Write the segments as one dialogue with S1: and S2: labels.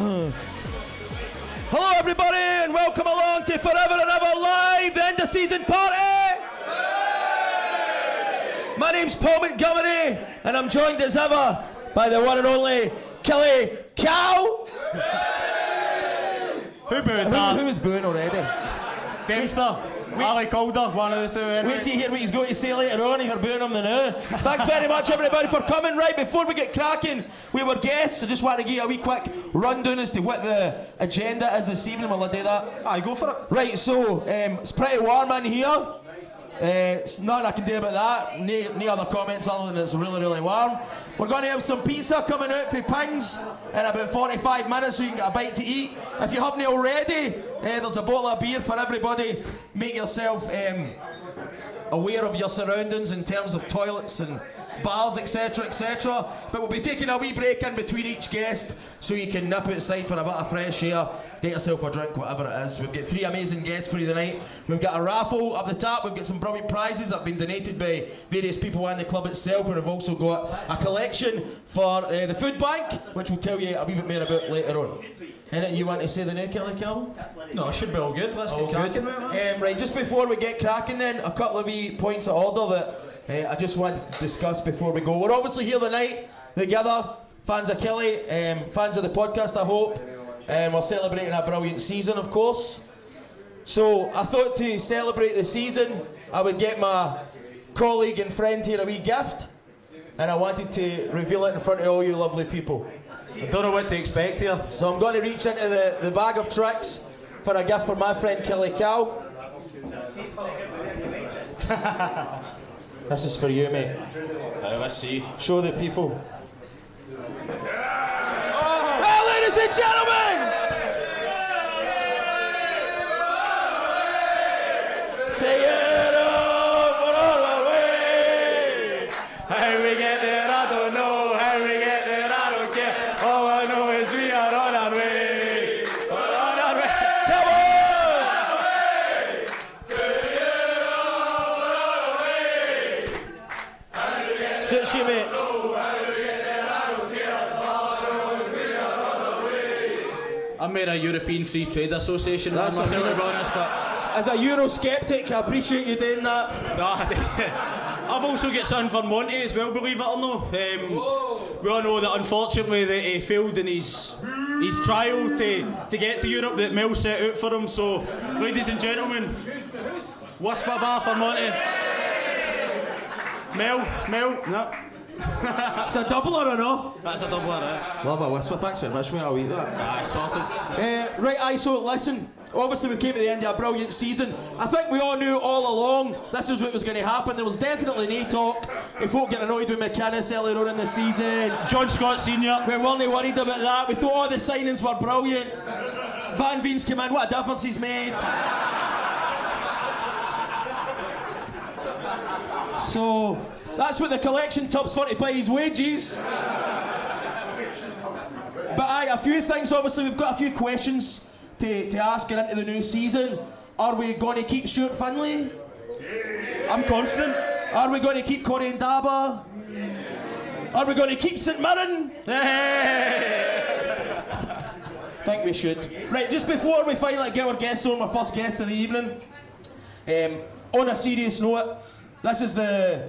S1: Hello everybody and welcome along to Forever and Ever Live, the end of season party! My name's Paul Montgomery and I'm joined as ever by the one and only Kelly Cow.
S2: Who booed that?
S1: Who was booing already?
S2: Dempster. Ali Calder, one of the two. Anyway.
S1: Wait till you hear what he's going to say later on. You're booing him the now. Thanks very much everybody for coming. Right, before we get cracking, we were guests. I just want to give you a wee quick rundown as to what the agenda is this evening. Will I do that?
S2: Aye, go for it.
S1: Right, so it's pretty warm in here. It's nothing I can do about that. No other comments other than it's really, really warm. We're going to have some pizza coming out for Pings in about 45 minutes so you can get a bite to eat. If you haven't already, there's a bottle of beer for everybody. Make yourself aware of your surroundings in terms of toilets and bars, etc, etc. But we'll be taking a wee break in between each guest so you can nip outside for a bit of fresh air, get yourself a drink, whatever it is. We've got 3 amazing guests for you tonight. We've got a raffle up the top. We've got some brilliant prizes that have been donated by various people and the club itself, and we've also got a collection for the food bank, which we'll tell you a wee bit more about later on. Anything you want to say the now, Kelly Calvin?
S2: No, it should be all good. Let's get cracking.
S1: Right, just before we get cracking then, a couple of wee points of order that I just wanted to discuss before we go. We're obviously here tonight together, fans of Kelly, fans of the podcast I hope, and we're celebrating a brilliant season of course. So I thought to celebrate the season I would get my colleague and friend here a wee gift, and I wanted to reveal it in front of all you lovely people.
S2: I don't know what to expect here.
S1: So I'm going to reach into the bag of tricks for a gift for my friend Kelly Cow. This is for you, mate.
S2: Let's see.
S1: Show the people. Hey, ladies and gentlemen! Take it up, we're on our way!
S2: How we get there, I don't know. How we get there, I don't care. All I know is we are on our way. We're on our way.
S1: Come on! Suits you, mate.
S2: I'm made a European Free Trade Association.
S1: That's
S2: myself,
S1: what I
S2: to be honest, but
S1: As a Eurosceptic, I appreciate you doing that.
S2: I've also got something for Monty as well, believe it or not. We all know that unfortunately that he failed in his trial to get to Europe that Mel set out for him. So, ladies and gentlemen, whisper bar for Monty. Mel, no.
S1: It's a doubler or no?
S2: That's a doubler, eh?
S1: Love a whisper, thanks very much, mate. I'll eat that.
S2: Aye, sorted.
S1: Right, so listen. Obviously we came to the end of a brilliant season. I think we all knew all along this was what was going to happen. There was definitely no talk if folk get annoyed with McInnes earlier on in the season.
S2: John Scott Senior.
S1: We weren't worried about that. We thought all the signings were brilliant. Van Veen's come in, what a difference he's made. So that's what the collection tops 40 by his wages. But aye, a few things. Obviously we've got a few questions to ask her into the new season. Are we going to keep Stuart Finlay?
S2: I'm confident.
S1: Are we going to keep Corey and Daba? Are we going to keep St Mirren? I think we should. Right, just before we finally get our guests on, our first guest of the evening, on a serious note, this is the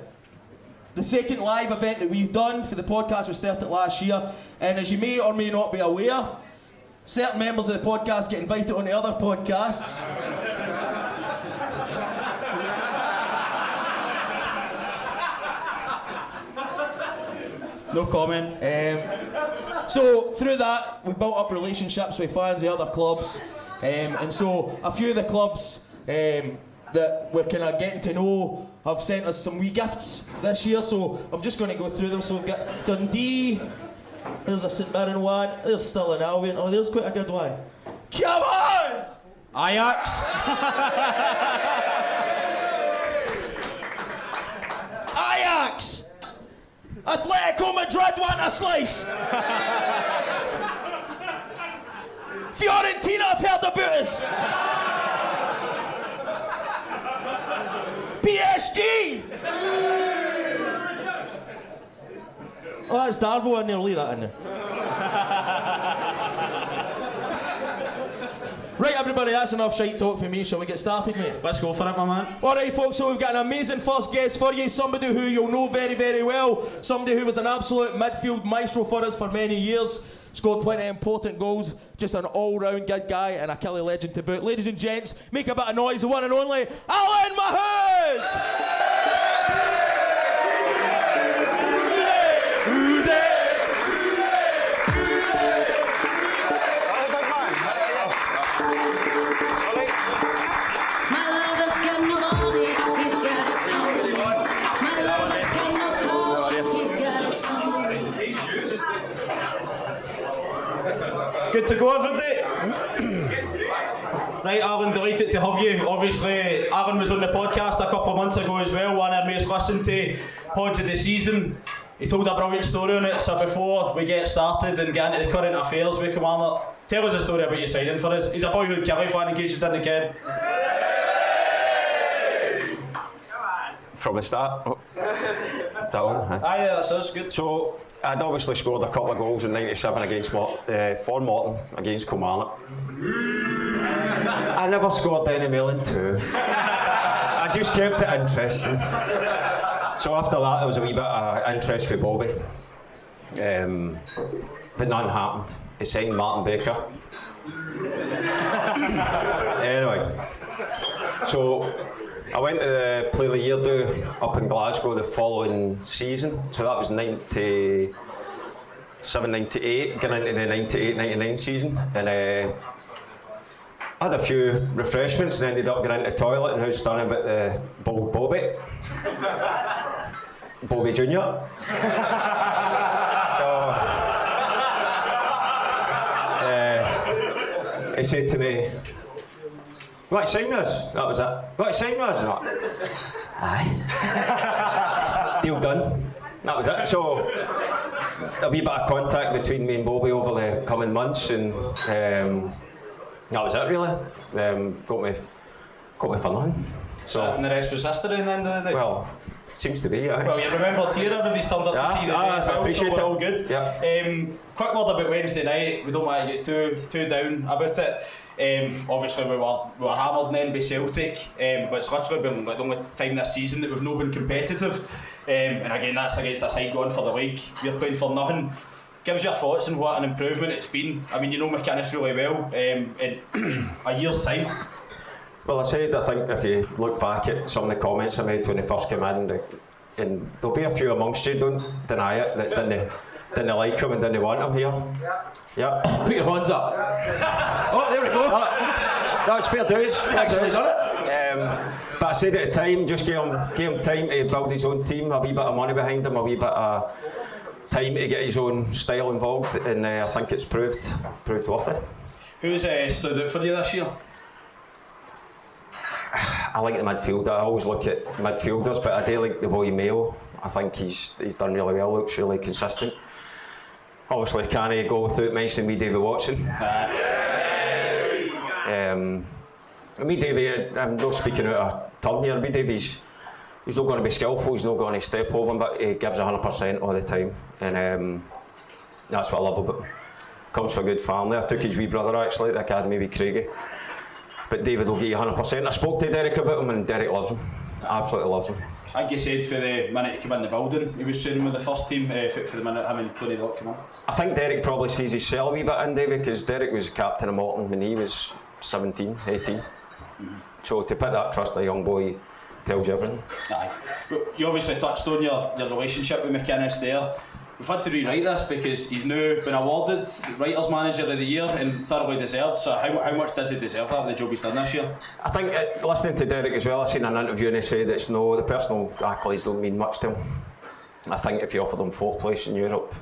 S1: second live event that we've done for the podcast. We started last year, and as you may or may not be aware, certain members of the podcast get invited on the other podcasts.
S2: No comment.
S1: So through that, we've built up relationships with fans of other clubs, and so a few of the clubs that we're kind of getting to know have sent us some wee gifts this year. So I'm just going to go through them. So we've got Dundee. There's a St Mirren one. There's still an Albion. Oh, there's quite a good one. Come on!
S2: Ajax.
S1: Ajax! Atletico Madrid want a slice! Fiorentina have heard about us! PSG! Oh, that's Darvo in there. Leave that in there. everybody, that's enough shite talk for me. Shall we get started, mate?
S2: Let's go for it, my man.
S1: Alright folks, so we've got an amazing first guest for you, somebody who you'll know very, very well, somebody who was an absolute midfield maestro for us for many years, scored plenty of important goals, just an all-round good guy and a Kelly legend to boot. Ladies and gents, make a bit of noise, the one and only Alan Mahood!
S2: Good to go, everybody. Right, Alan, delighted to have you. Obviously, Alan was on the podcast a couple of months ago as well, one of our most listened to pods of the season. He told a brilliant story on it, so before we get started and get into the current affairs with Commander, tell us a story about your signing for us. He's a boyhood Kelly fan, in case you didn't get.
S3: From the start. Oh. That one, huh?
S2: Aye, yeah, that's us, good.
S3: So, I'd obviously scored a couple of goals in '97 against for Morton against Kilmarnock. I never scored any more than 2. I just kept it interesting. So after that there was a wee bit of interest for Bobby. But none happened. He signed Martin Baker. Anyway, so I went to the Play of the Year do up in Glasgow the following season, so that was 97-98, getting into the 98-99 season, and I had a few refreshments and ended up getting into the toilet, and who's stunning about the bald Bobby? Bobby Jr. So he said to me, "Right, sign us." That was it. Right, sign us. Aye. Deal done. That was it. So a wee bit of contact between me and Bobby over the coming months, and that was it really. Got me for nothing.
S2: So and the rest was history in the end of the day?
S3: Well, seems to be, aye.
S2: Well, you remembered here, everybody's turned up to see the day as well, so we're all good.
S3: Yeah.
S2: Quick word about Wednesday night, we don't want to get too down about it. Obviously we were hammered then by Celtic, but it's literally been the only time this season that we've not been competitive, and again that's against a side going for the league. We're playing for nothing. Give us your thoughts on what an improvement it's been. I mean, you know McInnes really well, in a year's time.
S3: Well, I think if you look back at some of the comments I made when they first came in, and there'll be a few amongst you, don't deny it, that didn't like him and didn't want him here. Yeah.
S1: Put your hands up. Oh, there we go.
S3: That's fair dues.
S1: Actually done it.
S3: But I said at the time, just give him time to build his own team, a wee bit of money behind him, a wee bit of time to get his own style involved, and I think it's proved worth it.
S2: Who's stood out for you this year?
S3: I like the midfield. I always look at midfielders, but I do like the boy Mayo. I think he's done really well. Looks really consistent. Obviously, can't go without mentioning me, David Watson. Me, David, I'm not speaking out of turn here. Me, David, he's not going to be skillful. He's not going to step over him, but he gives 100% all the time, and that's what I love about him. Comes from a good family. I took his wee brother actually at the academy with Craigie. But David will give you 100%. I spoke to Derek about him, and Derek loves him. Absolutely loves him.
S2: I think he said for the minute he came in the building, he was training with the first team, for the minute him and Tony Dock came in. I
S3: think Derek probably sees his cell a wee bit in David, because Derek was captain of Morton when he was 17, 18. Mm-hmm. So to put that trust in a young boy tells you everything.
S2: Aye. You obviously touched on your relationship with McInnes there. We've had to rewrite this because he's now been awarded Writers' Manager of the Year and thoroughly deserved. So how much does he deserve that, the job he's done this year?
S3: I think, listening to Derek as well, I seen an interview and he said the personal accolades don't mean much to him. I think if you offered him 4th place in Europe,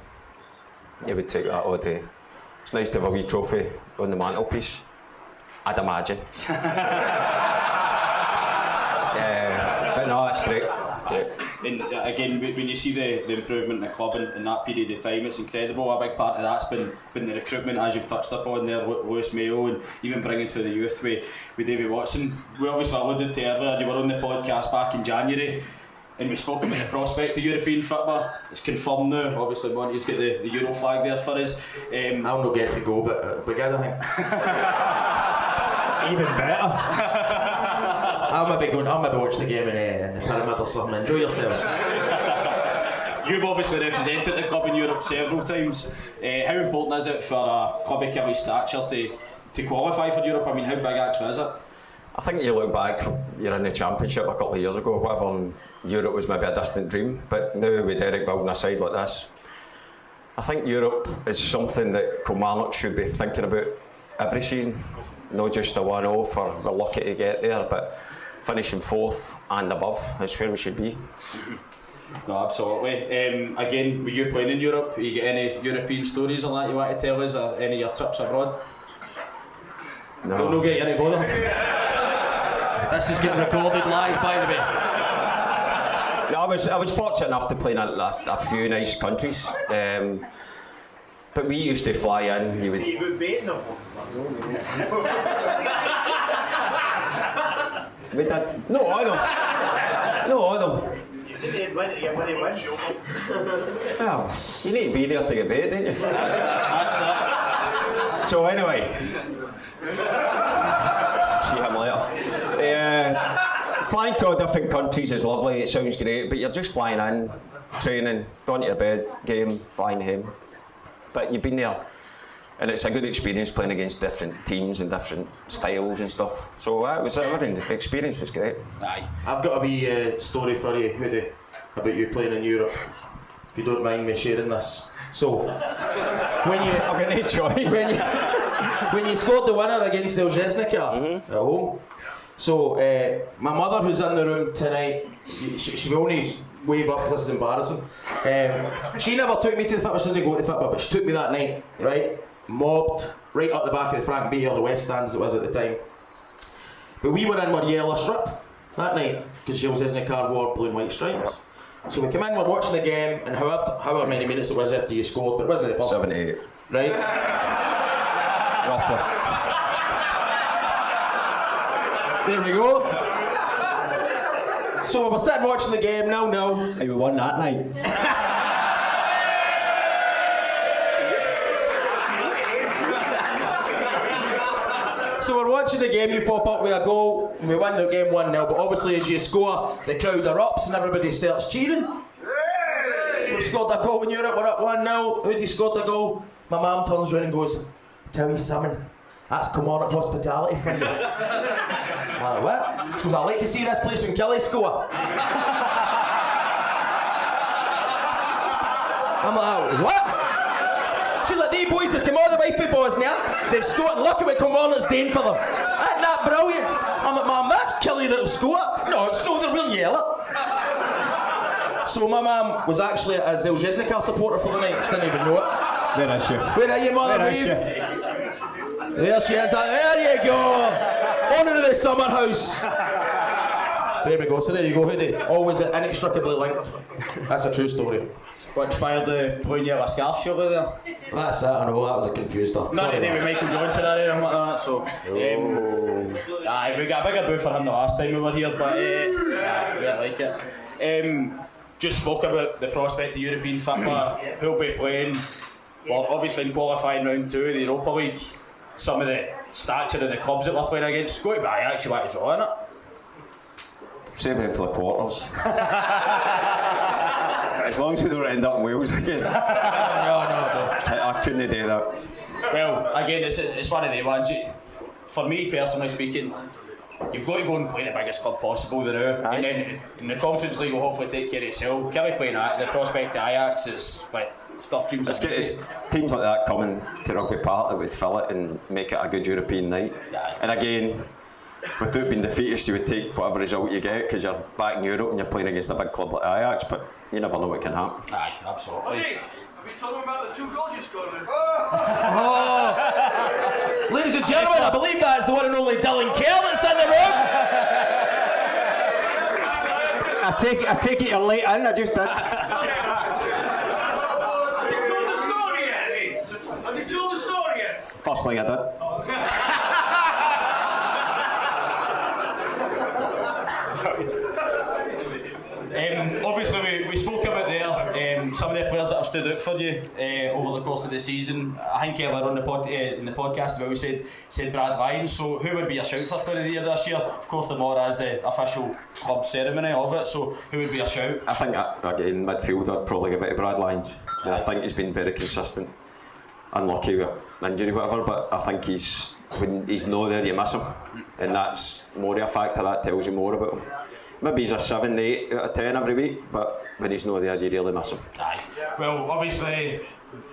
S3: he would take that all day. It's nice to have a wee trophy on the mantelpiece, I'd imagine. But no, it's great.
S2: And again, when you see the improvement in the club in that period of time, it's incredible. A big part of that's been the recruitment, as you've touched upon there, Lewis Mayo, and even bringing through the youth with David Watson. We obviously alluded to earlier, you were on the podcast back in January, and we spoke about the prospect of European football. It's confirmed now. Obviously, Monty's got the Euro flag there for us.
S1: I'll not get to go, but good, I think.
S4: Even better.
S1: I'll maybe watch the game in the Pyramid or something. Enjoy yourselves.
S2: You've obviously represented the club in Europe several times. How important is it for a club of Kelly's stature to qualify for Europe? I mean, how big actually is it?
S3: I think you look back, you're in the Championship a couple of years ago, whatever, and Europe was maybe a distant dream. But now with Derek building a side like this, I think Europe is something that Kilmarnock should be thinking about every season. Not just a one-off or we're lucky to get there, but finishing fourth and above is where we should be.
S2: No, absolutely. Again, with you playing in Europe, you get any European stories or that you want to tell us, or any of your trips abroad?
S3: No.
S2: Don't get you any bother.
S1: This is getting recorded live, by the way.
S3: No, I was fortunate enough to play in a few nice countries, but we used to fly in. You would beat them. We did. No, I don't. Well, you need to be there to get beat, don't you?
S2: That's it.
S3: So anyway, see him later. Flying to different countries is lovely, it sounds great, but you're just flying in, training, going to your bed, game, flying home. But you've been there, and it's a good experience playing against different teams and different styles and stuff. So the experience was great.
S2: Aye.
S1: I've got a wee story for you, Hoodie, about you playing in Europe, if you don't mind me sharing this. So, when you scored the winner against the Elžesnika at home, so my mother, who's in the room tonight, she will only wave up because this is embarrassing. She never took me to the football. She doesn't go to the football, but she took me that night, right? Mobbed right up the back of the Frank B or the West Stands, it was at the time. But we were in our yellow strip that night because she was in the car wore blue and white stripes. So we come in, we're watching the game, and however many minutes it was after you scored, but it wasn't the first
S3: 78.
S1: Right?
S3: Roughly.
S1: There we go. So we're sitting watching the game, 0-0.
S4: Hey, we won that night.
S1: So we're watching the game, you pop up with a goal, and we win the game 1-0, but obviously as you score, the crowd erupts and everybody starts cheering. We've scored a goal in Europe, we're up 1-0, Hoodie scored the goal. My mum turns around and goes, "Tell you something, that's Kilmarnock hospitality for you." I'm like, "What?" She goes, "I'd like to see this place when Kelly score." I'm like, "What?" She's like, "These boys have come all the way for boys now. They've scored and look at what Kilmarnock's doing for them. Isn't that brilliant?" I'm like, "Mum, that's Kelly that'll score." "No, it's no, they're real yellow." So my mum was actually a Elžesnika supporter for the night. She didn't even know it.
S4: Where is she?
S1: Where are you, mother?
S4: Where is she?
S1: There she is. There you go. Honour of the summer house. There we go. So there you go, Hoodie. Always inextricably linked. That's a true story.
S2: What inspired the playing you have a scarf surely there?
S1: That's it, I know, that was a confused her.
S2: Not today with Michael Johnson or anything like that, so... aye, we got a bigger boo for him the last time we were here, but we like it. Just spoke about the prospect of European football, who'll be playing, well, obviously in qualifying round 2 of the Europa League, some of the stature of the clubs that we're playing against. Go to I actually want to draw in it.
S3: Save them for the quarters. As long as we don't end up in Wales again.
S1: No,
S3: I couldn't do that.
S2: Well, again, it's one of the ones. For me personally speaking, you've got to go and play the biggest club possible there now. And then in the Conference League will hopefully take care of itself. Kelly playing at the prospect of Ajax is like stuff dreams.
S3: It's teams like that coming to Rugby Park that would fill it and make it a good European night.
S2: Yeah.
S3: And again, without being defeatist, you would take whatever result you get because you're back in Europe and you're playing against a big club like Ajax, but you never know what can happen.
S2: Aye, absolutely.
S5: Have you told them about the 2 goals you scored?
S1: Oh. Ladies and gentlemen, I believe that is the one and only Dylan Kerr that's in the room.
S4: I take it you're late in, I just did.
S5: Have you told the story yet? Have you told the story yet?
S3: First thing I did.
S2: Obviously, we spoke about there some of the players that have stood out for you over the course of the season. I think earlier on in the podcast where we said Brad Ryan, so who would be your shout for Player of the Year this year? Of course tomorrow is the official club ceremony of it, so who would be your shout?
S3: I think again midfield I'd probably give it to Brad Lyons. I think he's been very consistent. Unlucky with injury whatever, but I think when he's not there you miss him, and that's more of a factor that tells you more about him. Maybe he's a 7, 8 out of 10 every week, but when he's not there you really miss him.
S2: Aye. Well, obviously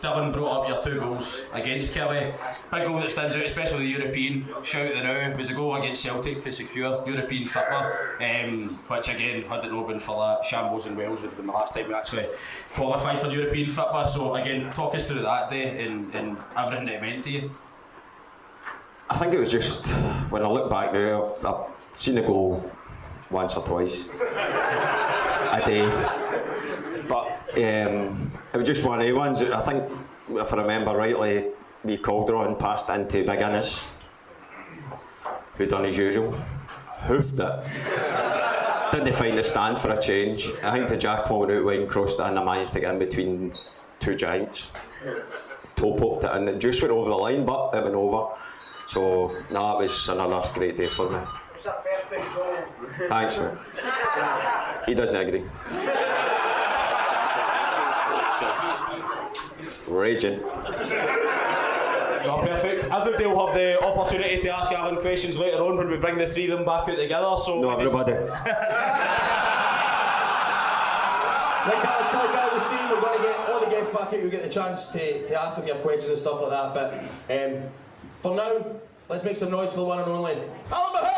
S2: Dylan brought up your 2 goals against Kelly. Big goal that stands out, especially the European shout the now, was a goal against Celtic to secure European football, which again, had it not been for that shambles in Wales, would have been the last time we actually qualified for European football. So again, talk us through that day and everything that it meant to you.
S3: I think it was just, when I look back now, I've seen the goal once or twice a day, but it was just one of the ones. I think, if I remember rightly, we Calderon passed into Big Innes, who done his usual, hoofed it, didn't find the stand for a change. I think the Jack went out wide and crossed it and I managed to get in between 2 giants, toe poked it and it just went over the line, but it went over. So, no, it was another great day for me.
S5: Was that perfect goal?
S3: Thanks, man. He doesn't agree. Raging.
S2: Not perfect. Everybody will have the opportunity to ask Alan questions later on when we bring the 3 of them back out together. So
S3: No, everybody.
S1: Like I was saying, we're going to get all the guests back out, you'll get the chance to ask them your questions and stuff like that, but for now, let's make some noise for the one and only Alan Mahood!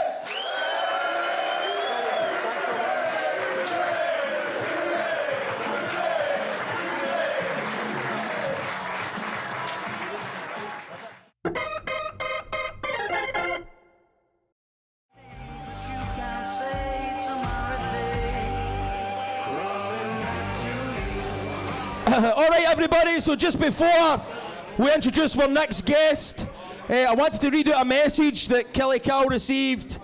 S1: Alright everybody, so just before we introduce our next guest, I wanted to read out a message that Kelly Cal received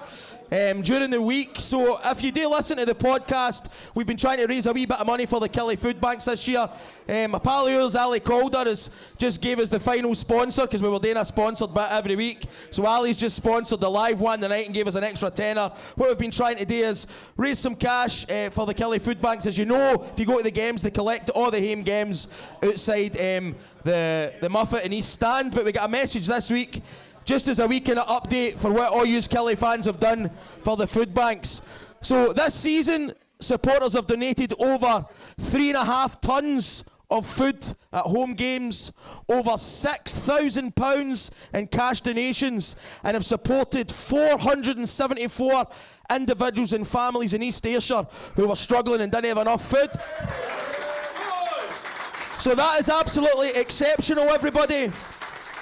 S1: during the week. So if you do listen to the podcast, we've been trying to raise a wee bit of money for the Kelly Food Banks this year. My pal yours, Ali Calder, just gave us the final sponsor because we were doing a sponsored bit every week. So Ali's just sponsored the live one tonight and gave us an extra tenner. What we've been trying to do is raise some cash for the Kelly Food Banks. As you know, if you go to the games, they collect all the home games outside the Muffet and East Stand. But we got a message this week, just as a wee kind of update for what all you Kelly fans have done for the food banks. So this season, supporters have donated over 3.5 tons of food at home games, over £6,000 in cash donations, and have supported 474 individuals and families in East Ayrshire who were struggling and didn't have enough food. So that is absolutely exceptional, everybody.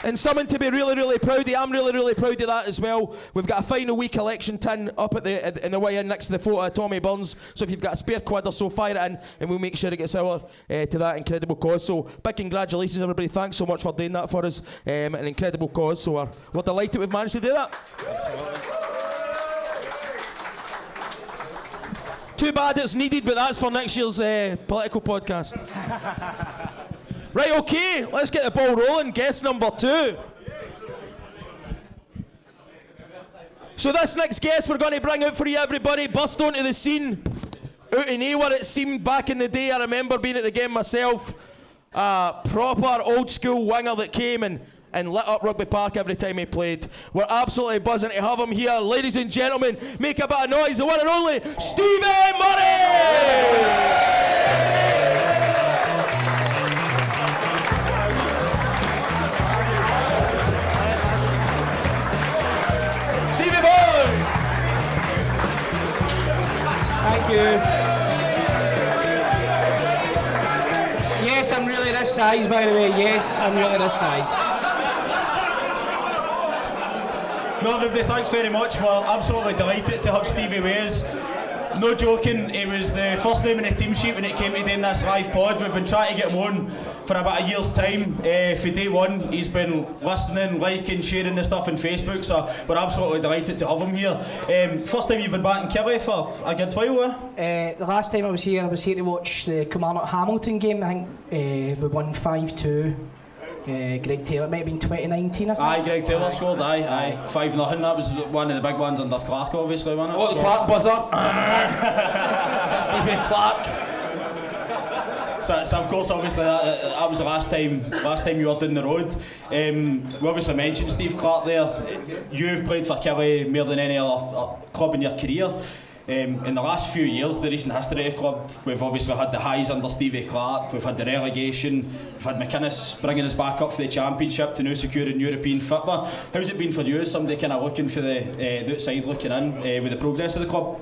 S1: And something to be really, really proud of. I'm really, really proud of that as well. We've got a final wee collection tin up in the way in next to the photo of Tommy Burns. So if you've got a spare quid or so, fire it in and we'll make sure it gets over to that incredible cause. So big congratulations everybody. Thanks so much for doing that for us. An incredible cause. So we're delighted we've managed to do that. Absolutely. Too bad it's needed, but that's for next year's political podcast. Right, okay, let's get the ball rolling. Guest number 2. So this next guest we're going to bring out for you, everybody, burst onto the scene out in A where it seemed back in the day. I remember being at the game myself, a proper old school winger that came and lit up Rugby Park every time he played. We're absolutely buzzing to have him here. Ladies and gentlemen, make a bit of noise, the one and only Stevie Murray!
S6: Thank you. Yes, I'm really this size, by the way. Yes, I'm really this size.
S2: No, everybody, thanks very much. We're absolutely delighted to have Stevie with us. No joking, it was the first name in the team sheet when it came to doing this live pod. We've been trying to get him on for about a year's time. For day one, he's been listening, liking, sharing the stuff on Facebook, so we're absolutely delighted to have him here. First time you've been back in Kelly for a good while,
S6: The last time I was here to watch the Kilmarnock-Hamilton game. I think we won 5-2. Greg Taylor, it might have been 2019, I think.
S2: Aye, Greg Taylor scored, aye. 5-0, that was one of the big ones under Clark, obviously, wasn't it?
S1: Oh, the Clark buzzer. Stevie Clark.
S2: So of course, obviously, that was the last time you were down the road. We obviously mentioned Steve Clark there. You've played for Kelly more than any other club in your career. In the last few years, the recent history of the club, we've obviously had the highs under Stevie Clark, we've had the relegation, we've had McInnes bringing us back up for the Championship to now securing European football. How's it been for you as somebody kind of looking for the outside looking in with the progress of the club?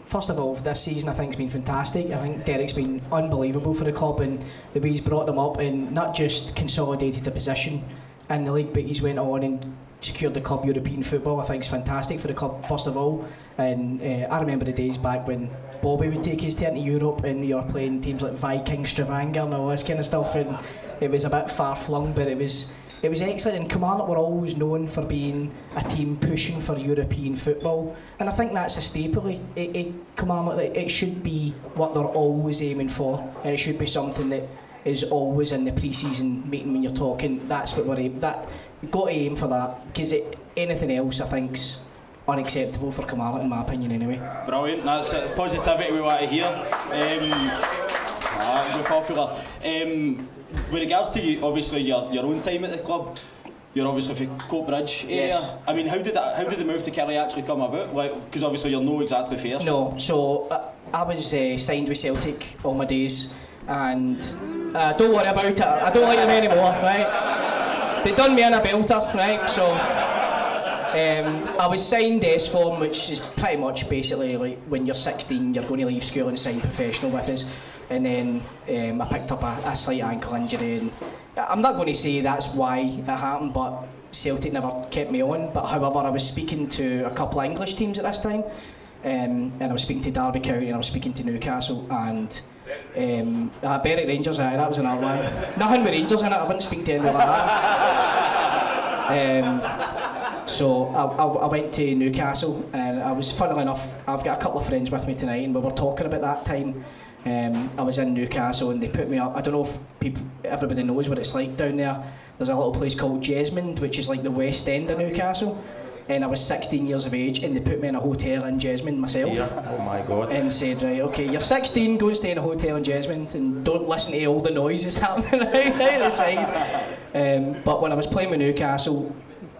S6: First of all, this season I think has been fantastic. I think Derek's been unbelievable for the club, and the way he's brought them up and not just consolidated the position in the league, but he's went on and secured the club European football. I think it's fantastic for the club, first of all. And I remember the days back when Bobby would take his turn to Europe and you were playing teams like Viking, Stavanger and all this kind of stuff, and it was a bit far-flung, but it was excellent. And Kilmarnock were always known for being a team pushing for European football, and I think that's a staple. Kilmarnock, it should be what they're always aiming for, and it should be something that is always in the pre-season meeting when you're talking. That's what we're aiming. You've got to aim for that, because anything else I think's unacceptable for Kilmarnock, in my opinion, anyway.
S2: Brilliant, that's positivity we want to hear. We're popular. With regards to you, obviously your own time at the club, you're obviously from Coatbridge area.
S6: Yes.
S2: I mean, how did the move to Kelly actually come about? Because obviously you're not exactly fair.
S6: No, so I was signed with Celtic all my days, and don't worry about it. I don't like them anymore, right? They done me in a belter, right? So I was signed S-Form, which is pretty much basically like when you're 16, you're going to leave school and sign professional with us. And then I picked up a slight ankle injury, and I'm not going to say that's why it happened, but Celtic never kept me on. But however, I was speaking to a couple of English teams at this time, and I was speaking to Derby County and I was speaking to Newcastle, and Berwick Rangers, that was another one. Nothing with Rangers in it, I wouldn't speak to anyone like that. So I went to Newcastle, and I was, funnily enough, I've got a couple of friends with me tonight, and we were talking about that time. I was in Newcastle and they put me up. I don't know if everybody knows what it's like down there. There's a little place called Jesmond, which is like the West End of Newcastle. And I was 16 years of age, and they put me in a hotel in Jesmond myself.
S1: Yeah. Oh my God.
S6: And said, right, okay, you're 16, go and stay in a hotel in Jesmond and don't listen to all the noises happening out the side. But when I was playing with Newcastle,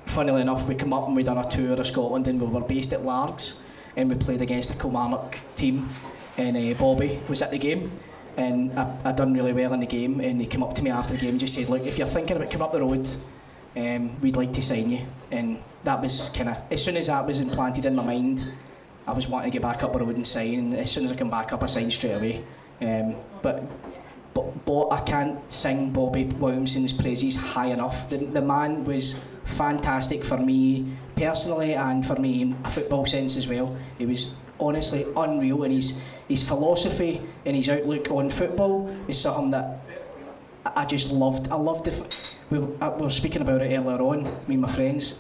S6: funnily enough, we come up and we done a tour of Scotland, and we were based at Largs, and we played against a Kilmarnock team, and Bobby was at the game, and I done really well in the game, and he came up to me after the game and just said, look, if you're thinking about coming up the road, we'd like to sign you. And that was kind of, as soon as that was implanted in my mind, I was wanting to get back up the road and sign, and as soon as I come back up, I signed straight away. But I can't sing Bobby Williamson's praises high enough. The man was fantastic for me personally, and for me in a football sense as well. He was honestly unreal, and his philosophy and his outlook on football is something that I just loved. I loved we were speaking about it earlier on, me and my friends.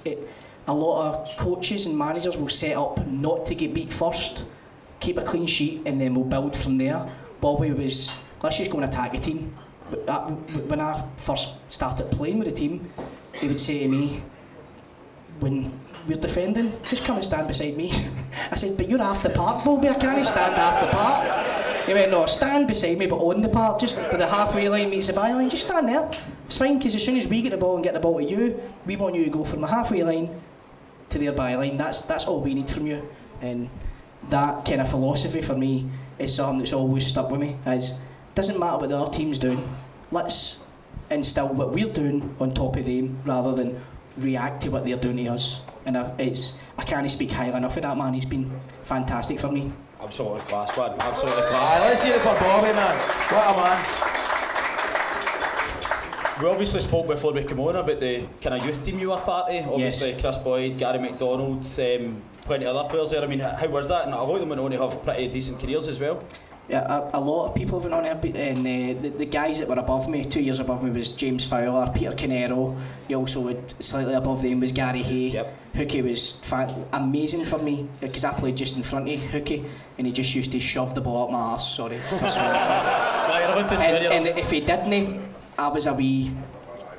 S6: A lot of coaches and managers will set up not to get beat first, keep a clean sheet, and then we'll build from there. Bobby was, let's just go and attack the team. When I first started playing with the team, he would say to me, when we're defending, just come and stand beside me. I said, but you're half the park, Bobby, I can't stand half the park. He went, no, stand beside me, but on the park, just where the halfway line meets the byline, just stand there. It's fine, because as soon as we get the ball and get the ball to you, we want you to go from the halfway line to their byline. That's all we need from you. And that kind of philosophy for me is something that's always stuck with me. It doesn't matter what the other team's doing, let's instill what we're doing on top of them, rather than react to what they're doing to us. And I can't speak highly enough of that man. He's been fantastic for me.
S2: Absolutely class, man. Absolutely class.
S1: Let's hear it for Bobby, man. What a man.
S2: We obviously spoke before we came on about the kind of youth team you were part of. Obviously, yes. Chris Boyd, Gary McDonald, plenty of other players there. I mean, how was that? And a lot of them went on to have pretty decent careers as well.
S6: a lot of people have been on there, and the guys that were above me, 2 years above me, was James Fowler, Peter Canero. You also had slightly above them was Gary Hay.
S4: Yep.
S6: Hookie was amazing for me because I played just in front of Hookie, and he just used to shove the ball up my arse. Sorry. and if he didn't, I was a wee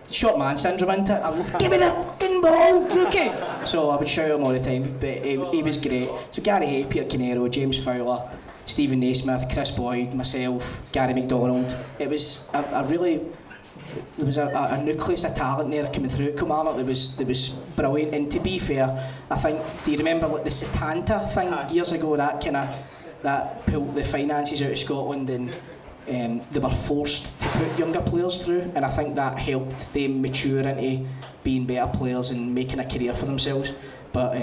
S6: short man syndrome into it. I was give me the fucking ball, Hookie. So I would shout him all the time, but he was great. So Gary Hay, Peter Canero, James Fowler, Stephen Naismith, Chris Boyd, myself, Gary McDonald. It was there was a nucleus of talent there coming through at Kilmarnock that was brilliant. And to be fair, I think, do you remember like the Setanta thing years ago? That pulled the finances out of Scotland, and they were forced to put younger players through, and I think that helped them mature into being better players and making a career for themselves. But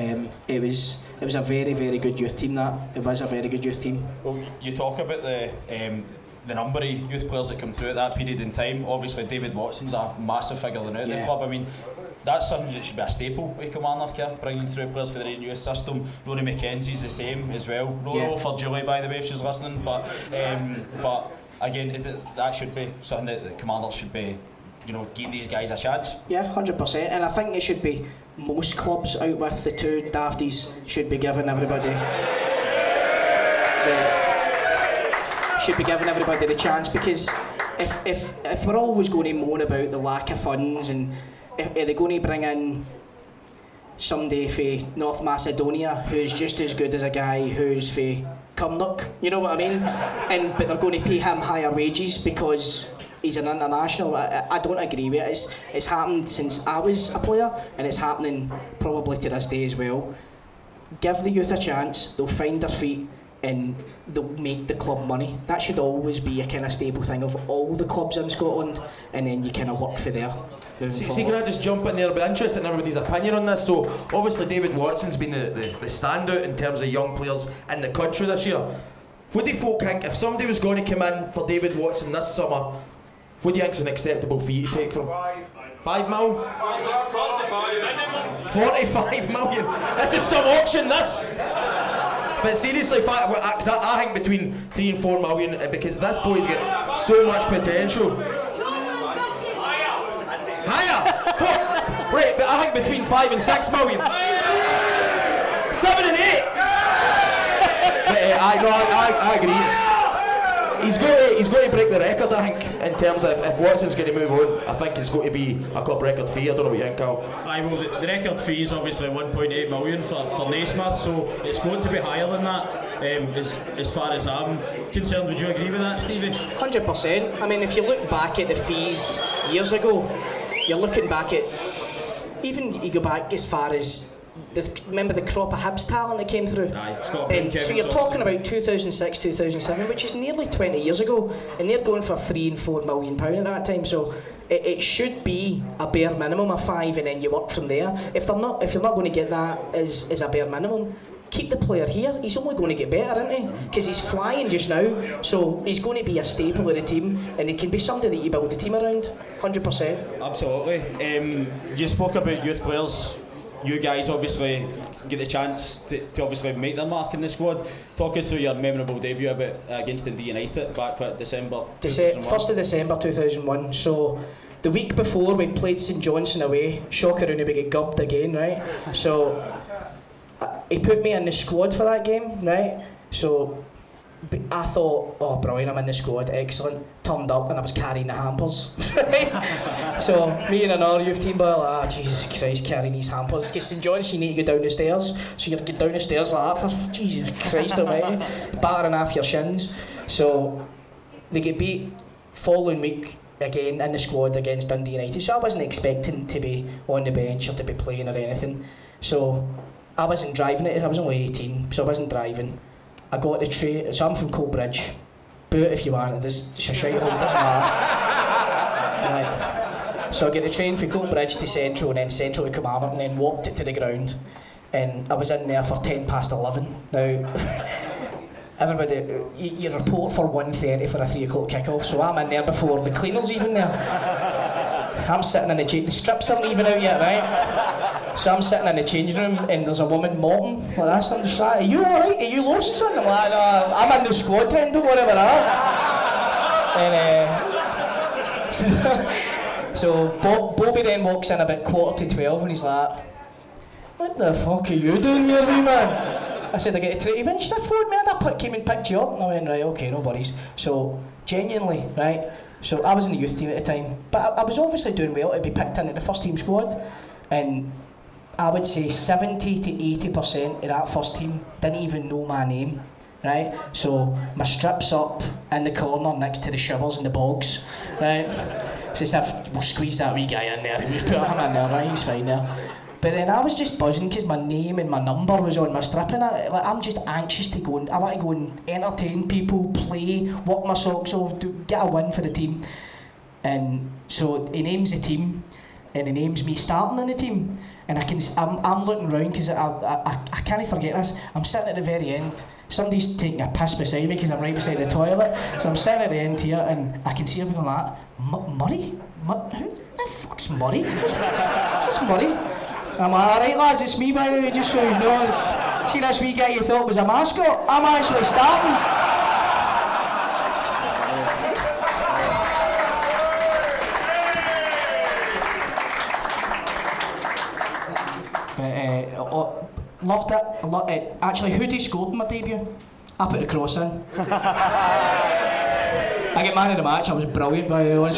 S6: it was a very, very good youth team. It was a very good youth team.
S2: Well, you talk about the number of youth players that come through at that period in time. Obviously, David Watson's a massive figure in the club. I mean, that's something that should be a staple with Kilmarnock, bringing through players for the youth system. Rory McKenzie's the same as well. Roro for Julie, by the way, if she's listening. But again, that should be something that Kilmarnock should be, giving these guys a chance. Yeah,
S6: 100%. And I think it should be most clubs out with the two dafties should be giving everybody the chance, because if we're always going to moan about the lack of funds, and if they're going to bring in somebody from North Macedonia who's just as good as a guy who's from Cumnock, you know what I mean? But they're going to pay him higher wages because he's an international. I don't agree with it. It's happened since I was a player, and it's happening probably to this day as well. Give the youth a chance, they'll find their feet, and they'll make the club money. That should always be a kind of stable thing of all the clubs in Scotland, and then you kind of work for there.
S1: See, can I just jump in there? I'd be interested in everybody's opinion on this. So, obviously David Watson's been the standout in terms of young players in the country this year. What do you folk think, if somebody was going to come in for David Watson this summer, what do you think is an acceptable fee to take from? 5 mil? 45 million? This is some auction, this! But seriously, I think between 3 and 4 million, because this boy's got so much potential. Higher! 4, right, but I think between 5 and 6 million. 7 and 8! But, I agree. He's going to break the record, I think, in terms of if Watson's going to move on. I think it's going to be a club record fee. I don't know what you think, Carl.
S2: Well, the record fee is obviously 1.8 million for Naismith, so it's going to be higher than that. As far as I'm concerned, would you agree with that, Stevie?
S6: 100%. I mean, if you look back at the fees years ago, you're looking back at, even you go back as far as remember the crop of Hibs talent that came through? So you're talking about 2006, 2007, which is nearly 20 years ago, and they're going for £3 and £4 million at that time. So it should be a bare minimum of 5, and then you work from there. If you're not going to get that as a bare minimum, keep the player here. He's only going to get better, isn't he? Because he's flying just now, so he's going to be a staple of the team, and he can be somebody that you build the team around. 100%.
S2: Absolutely. You spoke about youth players. You guys obviously get the chance to obviously make their mark in the squad. Talk us through your memorable debut against Dundee United back at December 2001.
S6: 1st of December 2001. So the week before we played St Johnstone away. Shocker, we get gubbed again, right? So he put me in the squad for that game, right? So I thought, oh brilliant, I'm in the squad, excellent. Turned up and I was carrying the hampers. So me and another youth team boy, Jesus Christ, carrying these hampers. Because St John's, you need to go down the stairs. So you get down the stairs like that for Jesus Christ almighty, battering off your shins. So they get beat following week again in the squad against Dundee United. So I wasn't expecting to be on the bench or to be playing or anything. So I wasn't driving it, I was only 18, so I wasn't driving. I got the train, so I'm from Coatbridge. Boot if you want, there's a shite hole, doesn't matter. Right. So I get the train from Coatbridge to Central, and then Central to Kilmarnock, and then walked it to the ground. And I was in there for 11:10. Now, everybody, you report for 1:30 for a 3 o'clock kick-off, so I'm in there before the cleaners even there. I'm sitting in the strips aren't even out yet, right? So I'm sitting in the changing room and there's a woman moping like this. I'm just like, are you alright? Are you lost, son? I'm like, no, I'm in the squad tent, don't worry about that. And so Bobby then walks in about 11:45 and he's like, what the fuck are you doing here, wee man? I said, I get a treat. He went, you should have phoned me, I came and picked you up. And I went, right, okay, no worries. So, genuinely, right, so I was in the youth team at the time, but I was obviously doing well to be picked into the first team squad, and I would say 70 to 80% of that first team didn't even know my name, right? So, my strip's up in the corner next to the showers and the bogs, right? So it's we'll squeeze that wee guy in there, we'll just put him in there, right, he's fine there. But then I was just buzzing because my name and my number was on my strip, and I'm just anxious to go and I want to go and entertain people, play, work my socks off, get a win for the team. And so he names the team, and he names me starting on the team. And I'm looking round because I can't forget this. I'm sitting at the very end. Somebody's taking a piss beside me because I'm right beside the toilet. So I'm sitting at the end here, and I can see everyone like, Murray? Who the fuck's Murray? What's Murray? I'm like, alright lads, it's me by the way, just so you know. See this wee guy you thought was a mascot? I'm actually starting. But loved it. Actually, Hoodie scored in my debut. I put the cross in. I get man of the match. I was brilliant, by the way.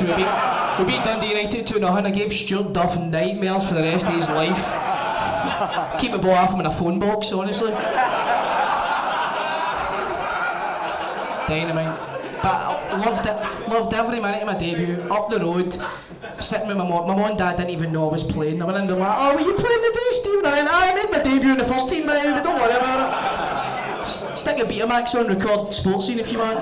S6: We beat Dundee United 2-0. I gave Stuart Duff nightmares for the rest of his life. Keep the ball off him in a phone box, honestly. Dynamite. But I loved every minute of my debut. Up the road, sitting with my mum. My mum and dad didn't even know I was playing. I went in, they were like, oh, were you playing today, Steve? And I went, I made my debut in the first team, but don't worry about it. Stick a Betamax on, record sports scene if you want.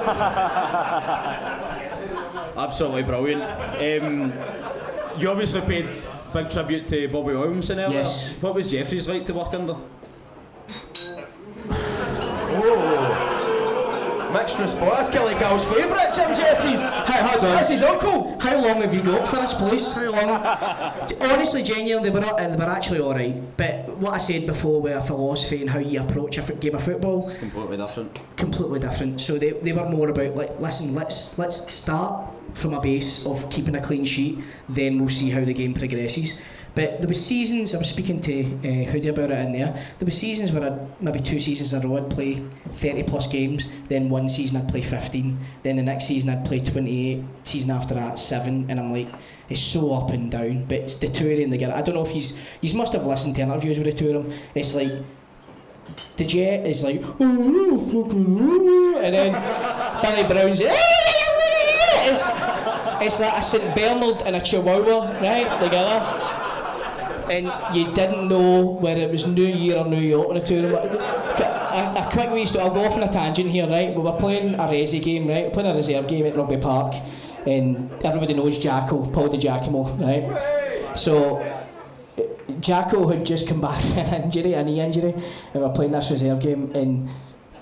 S2: Absolutely brilliant. You obviously paid big tribute to Bobby Williamson earlier.
S6: Yes.
S2: What was Jeffries like to work under?
S1: Oh, mixed response. That's Kelly Cow's favourite, Jim Jeffries.
S6: Hold on.
S1: That's his uncle.
S6: How long have you got for this, please? How long? Honestly, genuinely, they were actually alright. But what I said before with a philosophy and how you approach a game of football,
S2: Completely different.
S6: Completely different. So they were more about like, listen, let's start from a base of keeping a clean sheet, then we'll see how the game progresses. But there was seasons, I was speaking to Hoodie about it in there were seasons where maybe 2 seasons in a row I'd play 30 plus games, then one season I'd play 15, then the next season I'd play 28, season after that 7, and I'm like, it's so up and down. But it's the two of them together. I don't know if you must have listened to interviews with the two of them. It's like, the Jet is like, and then Billy Brown's it's like a St Bernard and a Chihuahua, right, together. And you didn't know whether it was New Year or New York on the two of them. A quick wee story, I'll go off on a tangent here, right? We were playing a resi game, right? Playing a reserve game at Rugby Park, and everybody knows Jacko, Paul Di Giacomo, right? So Jacko had just come back from a knee injury, and we were playing this reserve game, and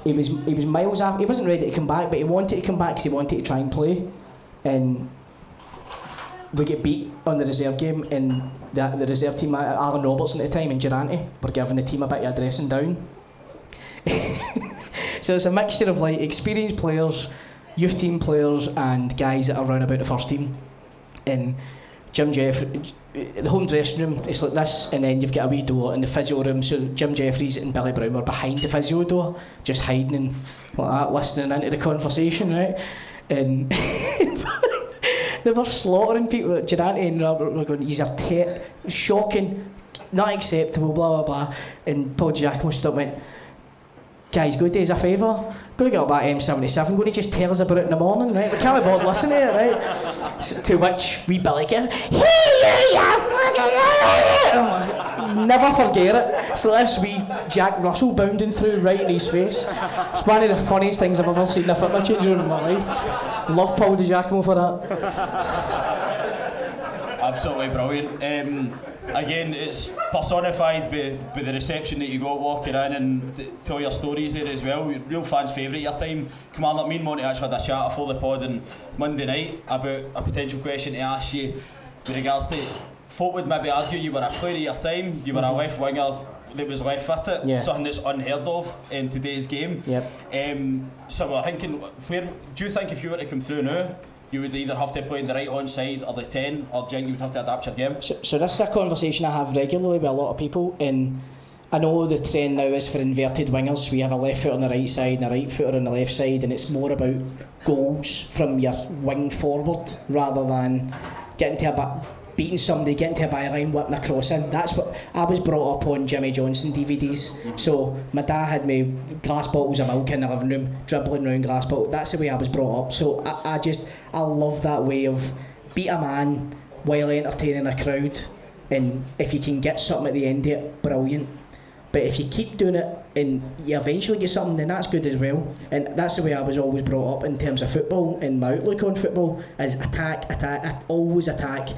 S6: he was miles off. He wasn't ready to come back, but he wanted to come back because he wanted to try and play. And we get beat on the reserve game, and the reserve team, Alan Robertson at the time and Durante, were giving the team a bit of a dressing down. So it's a mixture of like experienced players, youth team players, and guys that are round about the first team. And Jim Jeffries, the home dressing room, it's like this, and then you've got a wee door in the physio room. So Jim Jeffries and Billy Brown were behind the physio door, just hiding and like that, listening into the conversation, right? And they were slaughtering people. Durante and Robert were going, "These are shocking, not acceptable, blah blah blah." And Paul Giacomo stood up and went, "Guys, go do us a favour. Go get up that M77. Go to just tell us about it in the morning, right? We can't be bothered listening to it, right?" So, to which we Billy go, never forget it. So this wee Jack Russell bounding through right in his face. It's one of the funniest things I've ever seen in a football change room in my life. Love Paul Di Giacomo for that.
S2: Absolutely brilliant. Again, it's personified by the reception that you got walking in, and tell your stories there as well. Real fans' favourite your time. Commander, me and Monty actually had a chat before the pod on Monday night about a potential question to ask you with regards to folk would maybe argue you were a player of your time, you were a left winger that was left footed,
S6: Yeah.
S2: something that's unheard of in today's game.
S6: Yep.
S2: So we're thinking, where do you think if you were to come through now, you would either have to play in the right hand side or the 10, or do you think you would have to adapt your game?
S6: So this is a conversation I have regularly with a lot of people, and I know the trend now is for inverted wingers. We have a left foot on the right side and a right footer on the left side, and it's more about goals from your wing forward rather than getting to beating somebody, getting to a byline, whipping a cross in. That's what I was brought up on. Jimmy Johnson DVDs. So my dad had me glass bottles of milk in the living room, dribbling round glass bottles. That's the way I was brought up. So I love that way of beat a man while entertaining a crowd, and if you can get something at the end of it, brilliant. But if you keep doing it and you eventually get something, then that's good as well. And that's the way I was always brought up in terms of football, and my outlook on football is attack, always attack.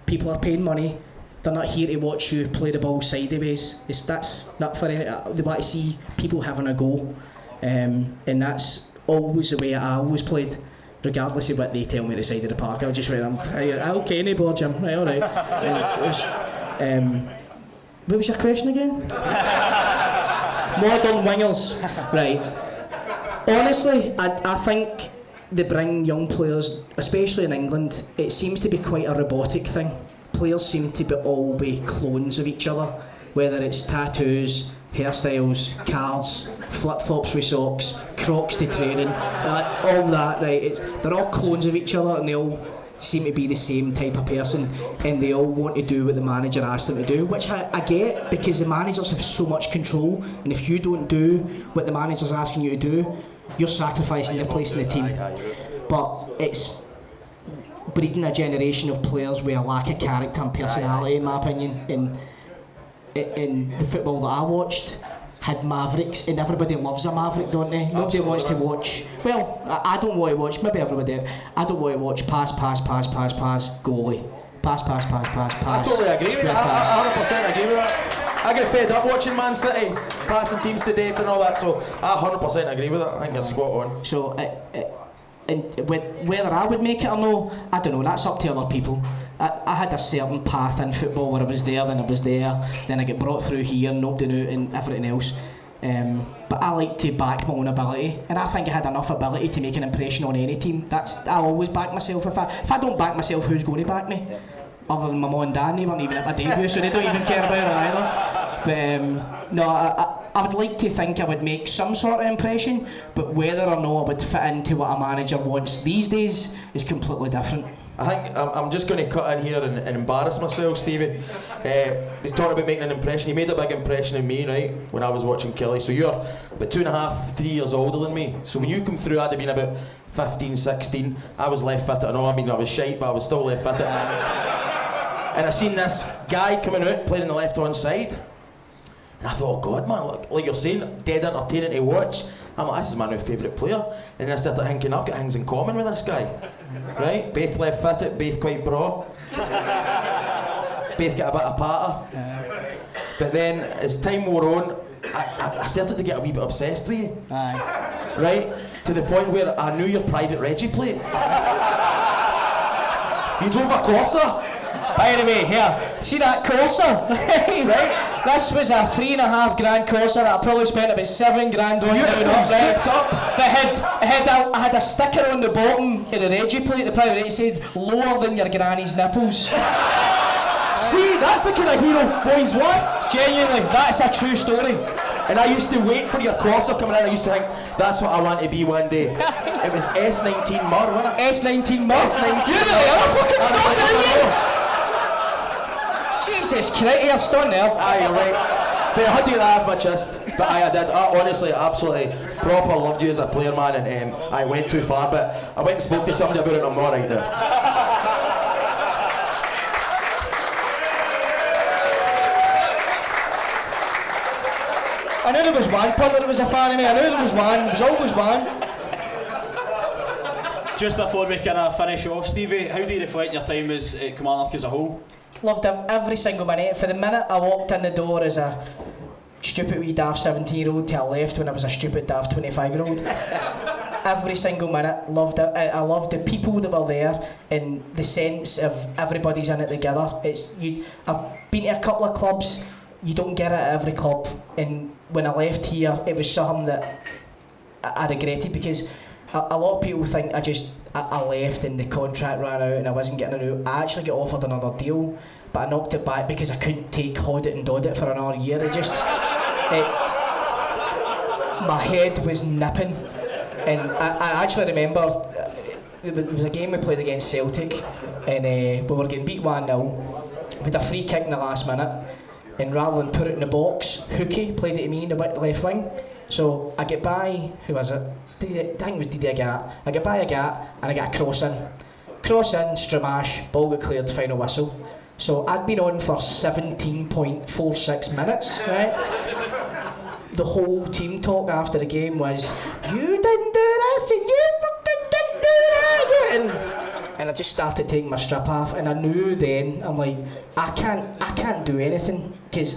S6: People are paying money, they're not here to watch you play the ball sideways. That's not for any, they want to see people having a go. And that's always the way I always played, regardless of what they tell me at the side of the park. I just went, okay, any ball, Jim, right, alright. And it was, what was your question again? Modern wingers. Right. Honestly, I think they bring young players, especially in England, it seems to be quite a robotic thing. Players seem to all be clones of each other, whether it's tattoos, hairstyles, cars, flip-flops with socks, Crocs to training, all that, right? They're all clones of each other, and they all seem to be the same type of person, and they all want to do what the manager asks them to do, which I get, because the managers have so much control, and if you don't do what the manager's asking you to do, you're sacrificing your place in the team. But it's breeding a generation of players with a lack of character and personality, in my opinion. In the football that I watched had mavericks, and everybody loves a maverick, don't they? Nobody wants to watch, well, I don't want to watch, maybe everybody, I don't want to watch pass, goalie. Pass.
S1: I totally agree with you. I 100% agree with that. I get fed up watching Man City passing teams to death and all that, so I 100% agree with that. I think you're spot on.
S6: So, and whether I would make it or no, I don't know, that's up to other people. I had a certain path in football where I was there, then I was there, then I get brought through here, knocked it out and everything else. But I like to back my own ability, and I think I had enough ability to make an impression on any team. I always back myself. If I don't back myself, who's going to back me? Other than my mum and dad, they weren't even at my debut, so they don't even care about it either. But no, I would like to think I would make some sort of impression, but whether or not I would fit into what a manager wants these days is completely different.
S1: I think I'm just going to cut in here and embarrass myself, Stevie. You talked about making an impression. You made a big impression on me, right, when I was watching Kelly. So you're about 2.5, 3 years older than me. So when you come through, I'd have been about 15, 16. I was left-footed. I know, I mean, I was shite, but I was still left-footed. And I seen this guy coming out playing on the left-hand side. And I thought, oh God, man, like you're saying, dead entertaining to watch. I'm like, this is my new favourite player. And then I started thinking, I've got things in common with this guy. Right? Both left-footed, both quite bra. Both got a bit of patter. But then, as time wore on, I started to get a wee bit obsessed with you.
S6: Aye.
S1: Right? To the point where I knew your private Reggie plate. You drove a Corsa.
S6: By the way, here, see that Corsa?
S1: Right?
S6: This was a $3,500 Corsa that I probably spent about $7,000 on down up. But I had a sticker on the bottom of the Reggie plate, the private Reggie said, lower than your granny's nipples.
S1: See, that's the kind of hero boys want.
S6: Genuinely, that's a true story.
S1: And I used to wait for your Corsa coming in. I used to think, that's what I want to be one day. It was S19 Mur, wasn't it?
S6: S19 Mur.
S1: S19
S6: You really are a fucking star, didn't you? Jesus Christ, you're stunned there.
S1: Aye, you're right. But I had to get that off my chest. But I did. I honestly, absolutely, proper loved you as a player, man. And I went too far. But I went and spoke to somebody about it, and I'm all right now.
S6: I knew there was one punter that was a fan of me. I knew there was one. There was always one.
S2: Just before we kind of finish off, Stevie, how do you reflect your time as Kilmarnock as a whole?
S6: Loved every single minute. For the minute I walked in the door as a stupid wee daft 17-year-old to I left when I was a stupid daft 25-year-old. every single minute. Loved it. I loved the people that were there and the sense of everybody's in it together. I've been to a couple of clubs. You don't get it at every club. And when I left here, it was something that I regretted, because a lot of people think I left and the contract ran out and I wasn't getting a new. I actually got offered another deal, but I knocked it back because I couldn't take Hoddit and Doddit for another year. My head was nipping, and I actually remember there was a game we played against Celtic, and we were getting beat 1-0. We had a free kick in the last minute, and rather than put it in the box, Hookie played it to me in the left wing. So I get by, who was it? I think it was Didier Agat. I get by Agat and I get a cross in. Cross in, Stramash, ball got cleared, final whistle. So I'd been on for 17.46 minutes, right? The whole team talk after the game was, "You didn't do this and you fucking didn't do that." And I just started taking my strip off, and I knew then, I'm like, I can't do anything, because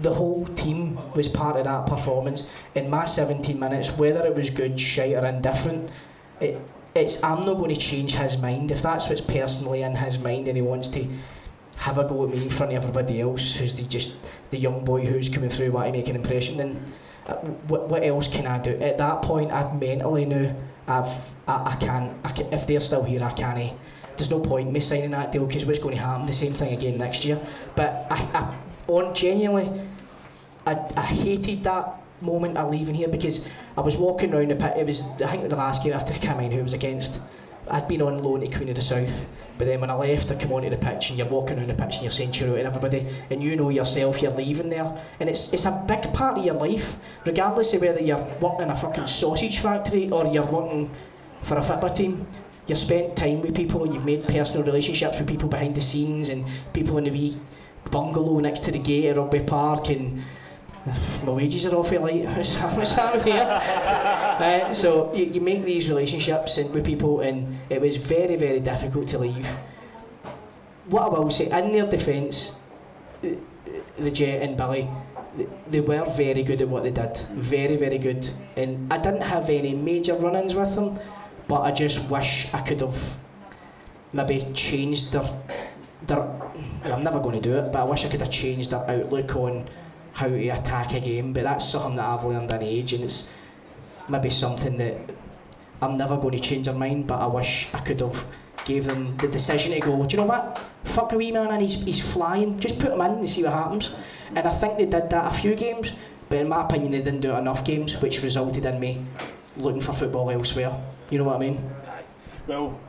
S6: the whole team was part of that performance. In my 17 minutes, whether it was good, shite or indifferent, I'm not going to change his mind. If that's what's personally in his mind and he wants to have a go at me in front of everybody else, who's the young boy who's coming through, want to make an impression, then what else can I do? At that point, I'd mentally knew I can't, if they're still here, I can't. There's no point in me signing that deal, because what's going to happen? The same thing again next year. But genuinely, I hated that moment of leaving here, because I was walking around the pitch. It was, I think, the last game after I came in, who it was against. I'd been on loan to Queen of the South, but then when I left, I come onto the pitch, and you're walking around the pitch and you're saying cheerio to everybody, and you know yourself you're leaving there, and it's a big part of your life, regardless of whether you're working in a fucking sausage factory or you're working for a football team. You've spent time with people and you've made personal relationships with people behind the scenes and people in the wee bungalow next to the gate at Rugby Park, and my wages are awful light. What's happening here? So you make these relationships with people, and it was very, very difficult to leave. What I will say, in their defence, the Jet and Billy, they were very good at what they did. Very, very good. And I didn't have any major run-ins with them, but I just wish I could have maybe changed their I'm never going to do it, but I wish I could have changed their outlook on how to attack a game. But that's something that I've learned in age, and it's maybe something that I'm never going to change their mind, but I wish I could have gave them the decision to go, do you know what, fuck a wee man, and he's flying, just put him in and see what happens. And I think they did that a few games, but in my opinion they didn't do it enough games, which resulted in me looking for football elsewhere. You know what I mean?
S2: Well,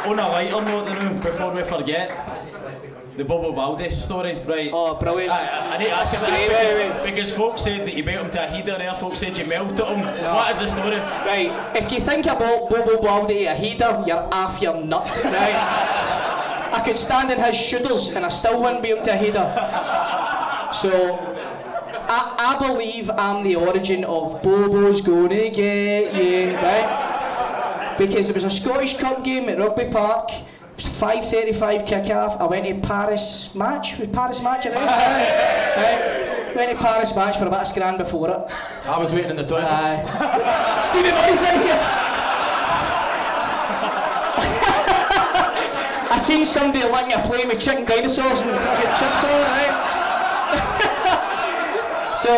S2: on a lighter note now, before we forget, the Bobo Baldi story, right?
S6: Oh, brilliant.
S2: I need to ask you that, because folks said that you built him to a header there, folks said you melted him. No. What is the story?
S6: Right, if you think about Bobo Baldi a heater, you're off your nut, right? I could stand in his shooters and I still wouldn't be up to a header. So, I believe I'm the origin of Bobo's gonna get you, right? Because it was a Scottish Cup game at Rugby Park. It was 5:35 kick-off. I went to Paris match. Was Paris match? Right. Went to Paris match for about a scran before it.
S1: I was waiting in the toilet.
S6: Stevie Murray's in here. I seen somebody licking a plate with chicken dinosaurs and fucking chips on it, right? So,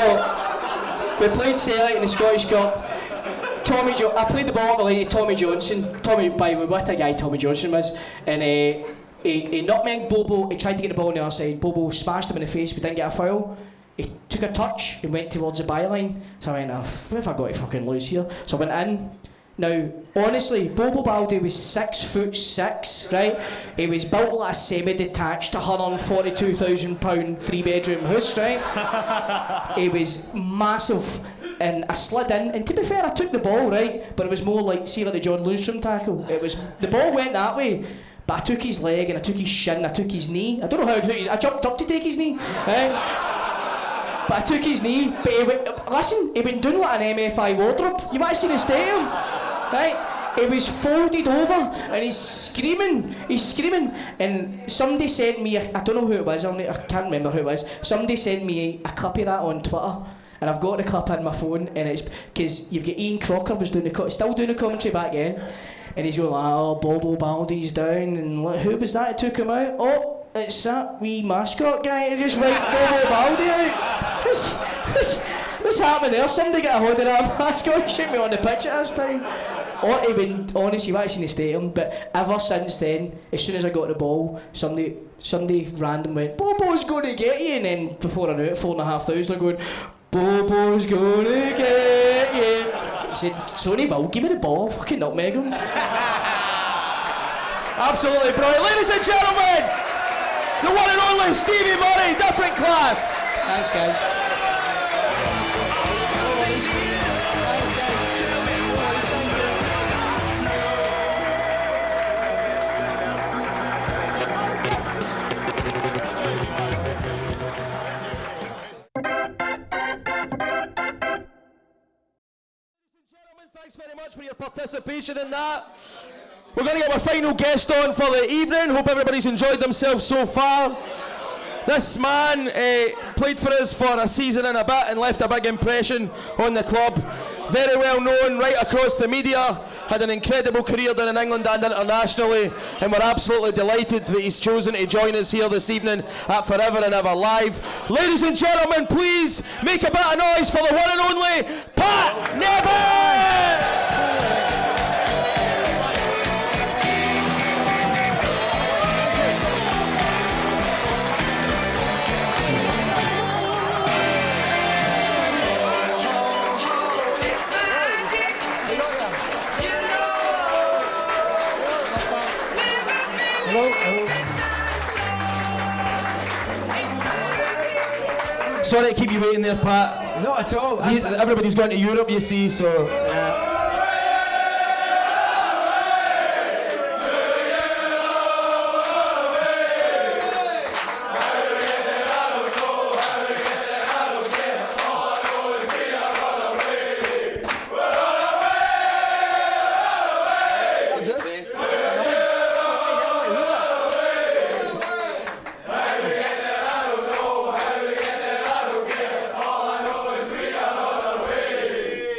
S6: we played Celtic in the Scottish Cup. I played the ball up the line to Tommy Johnson. Tommy, by the way, what a guy Tommy Johnson was. And he nutmegged Bobo. He tried to get the ball on the other side. Bobo smashed him in the face, but didn't get a foul. He took a touch and went towards the byline. So I went, what have I got to fucking lose here? So I went in. Now, honestly, Bobo Baldi was 6'6", right? He was built like a semi-detached, £142,000 3-bedroom house, right? He was massive. And I slid in, and to be fair, I took the ball, right? But it was more like, see, like the John Lundstrom tackle. It was, the ball went that way, but I took his leg, and I took his shin, I took his knee. I don't know how I took his, I jumped up to take his knee, right? But I took his knee, but he went, listen, he went down like an MFI wardrobe. You might have seen the stadium, right? He was folded over and he's screaming, and somebody sent me, I don't know who it was, I can't remember who it was, somebody sent me a clip of that on Twitter, and I've got the clip in my phone, and it's because you've got Ian Crocker was still doing the commentary back then, and he's going, oh, Bobo Baldy's down, and who was that that took him out? Oh, it's that wee mascot guy who just wiped Bobo Baldy out. What's happening there? Somebody get a hold of that mascot and shoot me on the pitch at this time. Or even, honestly, you've actually seen the stadium, but ever since then, as soon as I got the ball, somebody random went, Bobo's going to get you, and then before I knew it, 4,500 are going, Bobo's going to get you. I said, Sonny Bill, give me the ball, fucking nutmeg him.
S1: Absolutely brilliant. Ladies and gentlemen, the one and only Stevie Murray, different class.
S6: Thanks, guys.
S1: Thanks very much for your participation in that. We're going to get our final guest on for the evening. Hope everybody's enjoyed themselves so far. This man played for us for a season and a bit and left a big impression on the club. Very well known right across the media, had an incredible career down in England and internationally, and we're absolutely delighted that he's chosen to join us here this evening at Forever and Ever Live. Ladies and gentlemen, please make a bit of noise for the one and only Pat Nevin! Sorry to keep you waiting there, Pat.
S4: Not at all.
S1: Everybody's going to Europe, you see, so...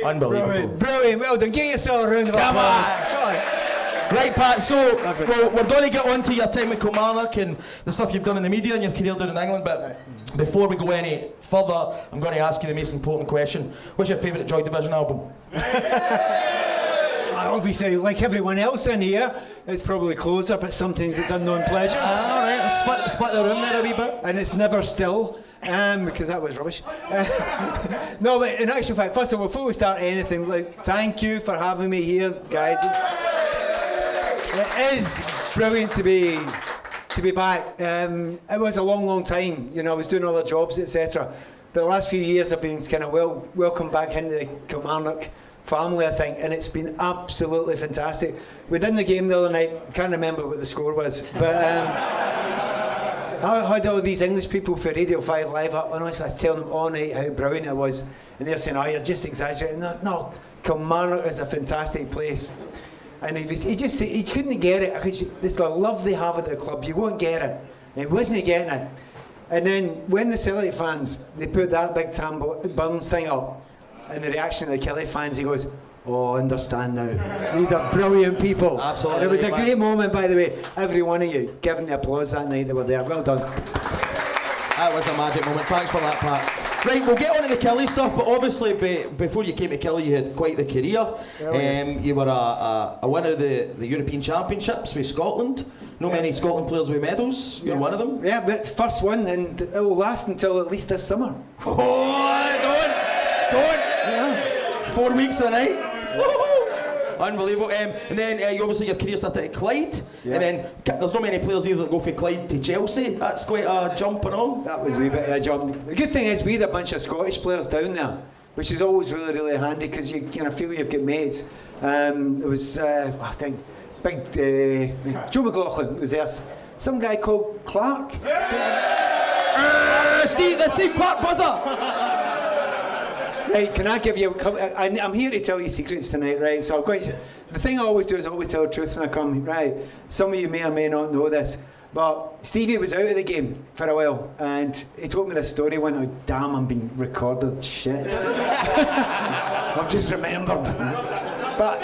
S1: Unbelievable.
S4: Brilliant. Well done. Give yourself a round of applause.
S1: Come on. Right, Pat, so we're going to get on to your time with Kilmarnock and the stuff you've done in the media and your career down in England, but before we go any further, I'm going to ask you the most important question. What's your favourite Joy Division album?
S4: Obviously, like everyone else in here, it's probably Closer, but sometimes it's Unknown Pleasures.
S1: All right, split the room there a wee bit.
S4: And it's Never Still, because that was rubbish. No, but in actual fact, first of all, before we start anything, thank you for having me here, guys. It is brilliant to be back. It was a long time. You know, I was doing other jobs, etc. But the last few years I've been kind of welcomed back into the Kilmarnock family, I think, and it's been absolutely fantastic. We did the game the other night. I can't remember what the score was, but I had all these English people for Radio 5 Live up, and I was telling them all night how brilliant it was, and they're saying, "Oh, you're just exaggerating." No, Kilmarnock is a fantastic place, and he couldn't get it because the love they have at the club, you won't get it. And he wasn't getting it, and then when the Celtic fans they put that big Tam Burns thing up. And the reaction of the Kelly fans, he goes, "Oh, I understand now. These are brilliant people."
S1: Absolutely.
S4: And it was a great moment, by the way. Every one of you giving the applause that night that were there. Well done.
S1: That was a magic moment. Thanks for that, Pat. Right, we'll get on to the Kelly stuff, but obviously before you came to Kelly, you had quite the career.
S4: Yes.
S1: You were a winner of the European Championships with Scotland. Many Scotland players with medals. You're one of them.
S4: Yeah, but first one, and it will last until at least this summer.
S1: Oh, don't. Yeah. 4 weeks a night. Unbelievable. And then obviously your career started at Clyde. Yeah. And then there's not many players either that go from Clyde to Chelsea. That's quite a jump and all.
S4: That was a wee bit of a jump. The good thing is we had a bunch of Scottish players down there, which is always really, really handy because you kind of feel you've got mates. There was, I think, big Joe McLaughlin was there. Some guy called Clark.
S1: Steve Clark buzzer.
S4: Right, can I give you I'm here to tell you secrets tonight, right? So I'm going to the thing I always do is I always tell the truth when I come. Right, some of you may or may not know this, but Stevie was out of the game for a while, and he told me this story when damn, I'm being recorded. Shit. I've just remembered. But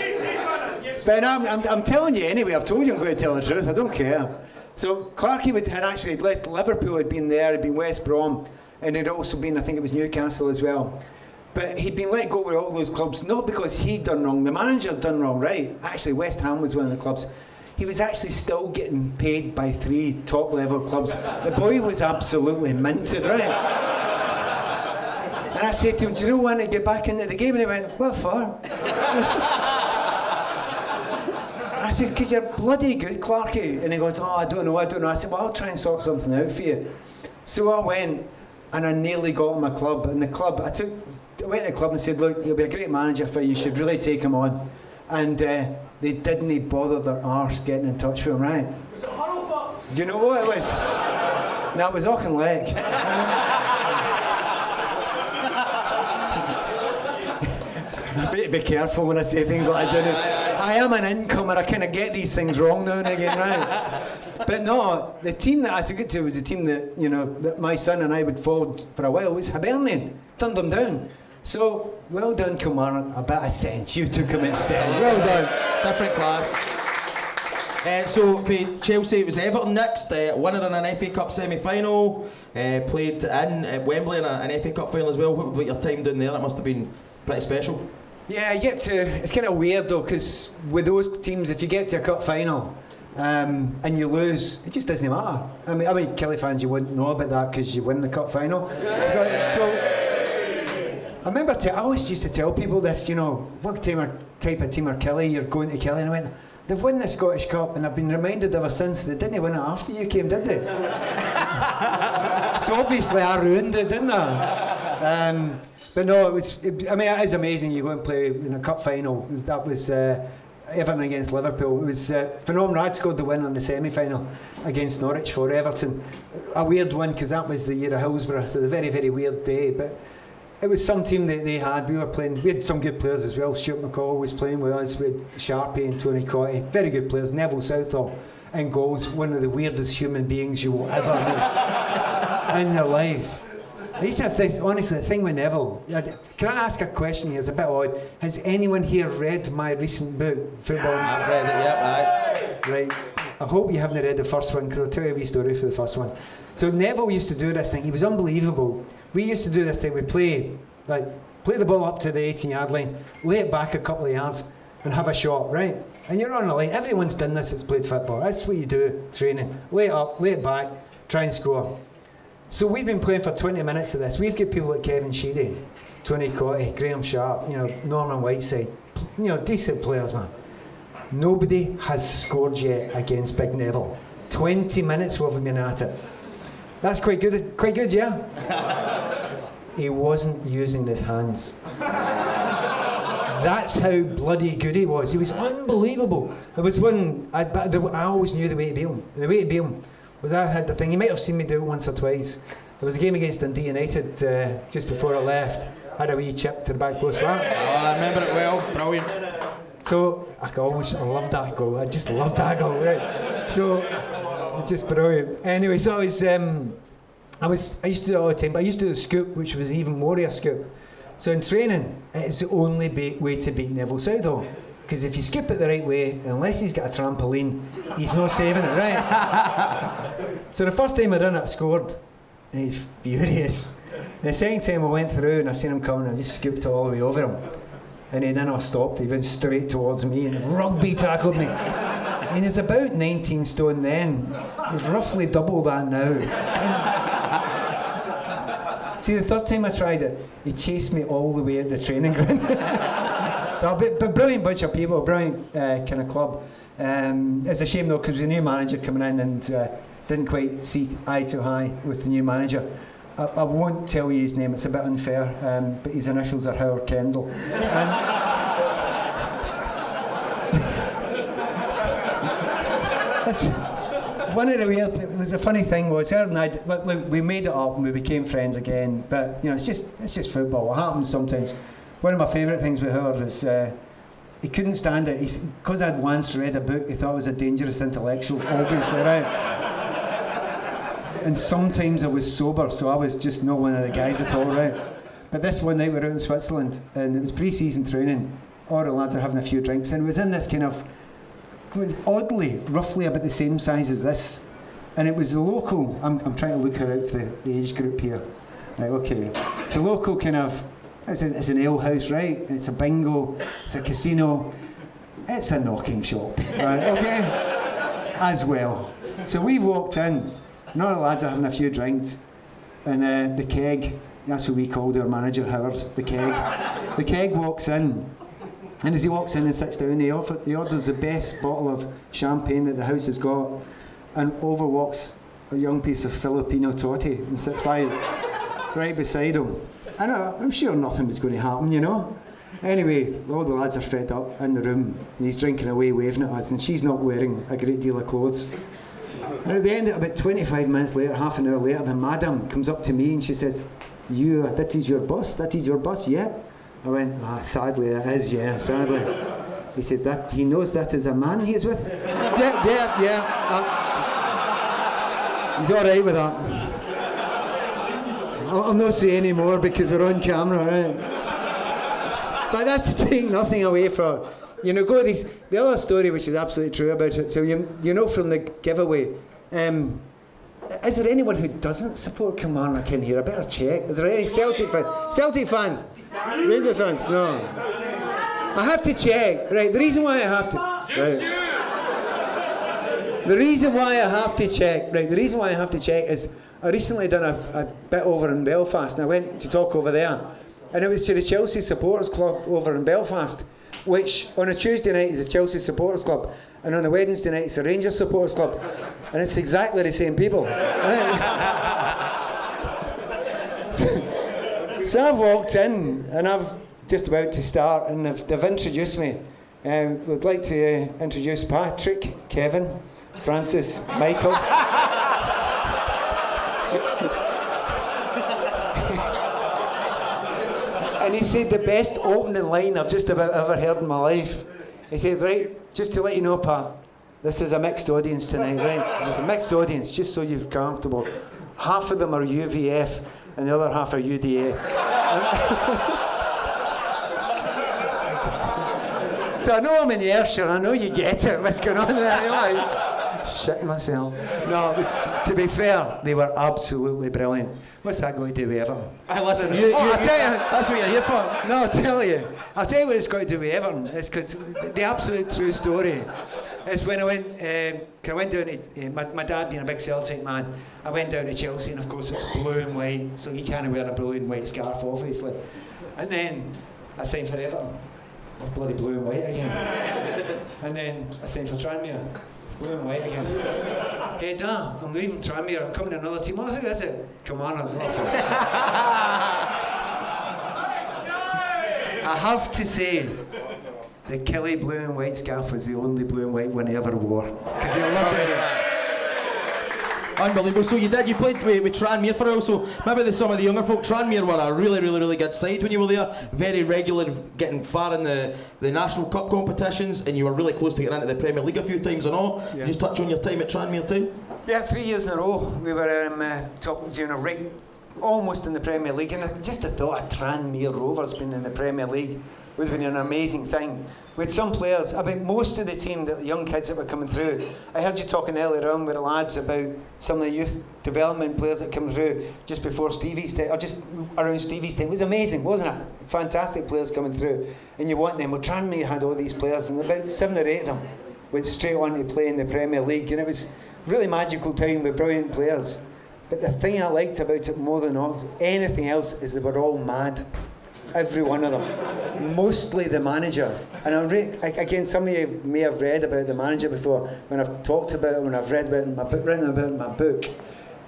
S4: I'm telling you anyway. I've told you I'm going to tell the truth. I don't care. So Clarkie had actually left Liverpool. Had been there. Had been West Brom, and had also been, I think it was Newcastle as well. But he'd been let go with all those clubs, not because he'd done wrong. The manager had done wrong, right? Actually, West Ham was one of the clubs. He was actually still getting paid by 3 top-level clubs. The boy was absolutely minted, right? And I said to him, do you know when to get back into the game? And he went, what for? I said, because you're bloody good, Clarkie. And he goes, oh, I don't know. I said, well, I'll try and sort something out for you. So I went, and I nearly got him a club. And the club, I went to the club and said, look, he'll be a great manager for you. You should really take him on. And they didn't bother their arse getting in touch with him, right? Do you know what it was? No, it was Auchinleck. I better be careful when I say things like that. I am an incomer. I kind of get these things wrong now and again, right? But no, the team that I took it to was the team that, you know, that my son and I would follow for a while. Was Hibernian. Turned them down. So, well done, Kilmarnock. I bet I sense you took him instead. Well done.
S1: Different class. So for Chelsea, it was Everton next. Winner in an FA Cup semi-final. Played in Wembley in an FA Cup final as well. What about your time down there? It must have been pretty special.
S4: Yeah, you get to. It's kind of weird though, because with those teams, if you get to a cup final and you lose, it just doesn't matter. I mean, Kelly fans, you wouldn't know about that because you win the cup final. So I remember I always used to tell people this. You know, what type of team are Kelly? You're going to Kelly, and I went, they've won the Scottish Cup, and I've been reminded ever since they didn't win it after you came, did they? So obviously I ruined it, didn't I? But no, it is amazing. You go and play in a cup final. That was Everton against Liverpool. It was phenomenal. I'd scored the win on the semi-final against Norwich for Everton. A weird one because that was the year of Hillsborough, so a very, very weird day. But it was some team that they had. We had some good players as well. Stuart McCall was playing with us. We had Sharpie and Tony Cotty. Very good players. Neville Southall in goals. One of the weirdest human beings you will ever meet in your life. I used to have this, honestly, the thing with Neville. Can I ask a question here? It's a bit odd. Has anyone here read my recent book, Football?
S1: I've read it, yep, aye.
S4: Right. I hope you haven't read the first one, because I'll tell you a wee story for the first one. So Neville used to do this thing. He was unbelievable. We used to do this thing. We'd play the ball up to the 18-yard line, lay it back a couple of yards, and have a shot, right? And you're on the line. Everyone's done this that's played football. That's what you do, training. Lay it up, lay it back, try and score. So we've been playing for 20 minutes of this. We've got people like Kevin Sheedy, Tony Cotty, Graham Sharp, Norman Whiteside, decent players, man. Nobody has scored yet against Big Neville. 20 minutes we've been at it. That's quite good, yeah? He wasn't using his hands. That's how bloody good he was. He was unbelievable. There was one, I always knew the way to beat him. The way to beat him was I had the thing. You might have seen me do it once or twice. There was a game against Dundee United just before I left. I had a wee chip to the back post. Oh,
S1: I remember it well. Brilliant.
S4: So I loved that goal. I just loved that goal, right? So it's just brilliant. Anyway, so I used to do it all the time, but I used to do the scoop, which was even more of a scoop. So in training, it's the only way to beat Neville Southall. Because if you skip it the right way, unless he's got a trampoline, he's not saving it, right? So the first time I done it, I scored, and he's furious. And the second time I went through and I seen him coming, I just scooped it all the way over him. And then I stopped, he went straight towards me and rugby tackled me. And he's about 19 stone then. He's roughly double that now. And see, the third time I tried it, he chased me all the way at the training ground. But brilliant bunch of people, brilliant kind of club. It's a shame though, because the new manager coming in and didn't quite see eye to eye with the new manager. I won't tell you his name, it's a bit unfair, but his initials are Howard Kendall. That's one of the weird things. It was a funny thing was Howard and I, look, we made it up and we became friends again. But it's just football. It happens sometimes. One of my favourite things with Howard is he couldn't stand it. Because I'd once read a book, he thought I was a dangerous intellectual, obviously, right? And sometimes I was sober, so I was just not one of the guys at all, right? But this one night we were out in Switzerland, and it was pre-season training. All the lads are having a few drinks, and it was in this kind of, oddly, roughly about the same size as this. And it was the local, I'm trying to look out for the age group here. Right, okay. It's a local kind of, it's an ale house, right? It's a bingo, it's a casino, it's a knocking shop, right, okay? As well. So we walked in, and all the lads are having a few drinks, and the keg, that's what we called our manager, Howard, the keg. The keg walks in, and as he walks in and sits down, he orders the best bottle of champagne that the house has got, and over walks a young piece of Filipino toddy and sits right beside him. And I'm sure nothing was going to happen, you know. Anyway, all the lads are fed up in the room, and he's drinking away, waving at us, and she's not wearing a great deal of clothes. And at the end, about 25 minutes later, half an hour later, the madam comes up to me and she says, that is your boss? That is your boss? Yeah. I went, sadly that is, yeah, sadly. He says, that he knows that is a man he is with? Yeah. He's all right with that. I'll not say any more because we're on camera, right? But that's to take nothing away from, the other story which is absolutely true about it. So you know from the giveaway, is there anyone who doesn't support Kilmarnock in here? I better check. Is there any Celtic fan? Rangers fans? No. I have to check. Right, the reason why I have to... Right. The reason why I have to check is I recently done a bit over in Belfast, and I went to talk over there, and it was to the Chelsea Supporters Club over in Belfast, which on a Tuesday night is a Chelsea Supporters Club, and on a Wednesday night it's a Rangers Supporters Club, and it's exactly the same people. So I've walked in, and I'm just about to start, and they've introduced me. I'd like to introduce Patrick, Kevin, Francis, Michael. And he said the best opening line I've just about ever heard in my life. He said, right, just to let you know, Pat, this is a mixed audience tonight, right? It's a mixed audience, just so you're comfortable. Half of them are UVF, and the other half are UDA. So I know I'm in Ayrshire, I know you get it, what's going on there, you know, like, shitting myself. No, to be fair, they were absolutely brilliant. What's that got to do with Everton?
S1: Hey, listen,
S4: I'll tell you,
S1: that's what you're here for.
S4: No, I'll tell you what it's got to do with Everton. It's because the absolute true story is when I went down to, my dad being a big Celtic man, I went down to Chelsea, and of course it's blue and white, so you can't wear a blue and white scarf, obviously. And then I signed for Everton. It's bloody blue and white again. And then I signed for Tranmere. It's blue and white again. Hey, Dad, I'm leaving Tranmere. I'm coming to another team. Oh, who is it? Kilmarnock. I have to say, the Kelly blue and white scarf was the only blue and white one I ever wore. Because I loved it.
S1: Unbelievable. So you played with Tranmere for a while, so maybe some of the younger folk, Tranmere were a really, really, really good side when you were there. Very regular, getting far in the National Cup competitions, and you were really close to getting into the Premier League a few times and all. Yeah. Just touch on your time at Tranmere too?
S4: Yeah, 3 years in a row. We were top, right, almost in the Premier League, and just the thought of Tranmere Rovers being in the Premier League would have been an amazing thing. We had some players, about most of the team, the young kids that were coming through. I heard you talking earlier on with the lads about some of the youth development players that come through just before Stevie's time, or just around Stevie's time. It was amazing, wasn't it? Fantastic players coming through, and you want them. Well, Tranmere had all these players, and about 7 or 8 of them went straight on to play in the Premier League, and it was a really magical time with brilliant players. But the thing I liked about it more than anything else is they were all mad. Every one of them. Mostly the manager. And again, some of you may have read about the manager before, when I've talked about it, when I've read about it in my book, written about it in my book.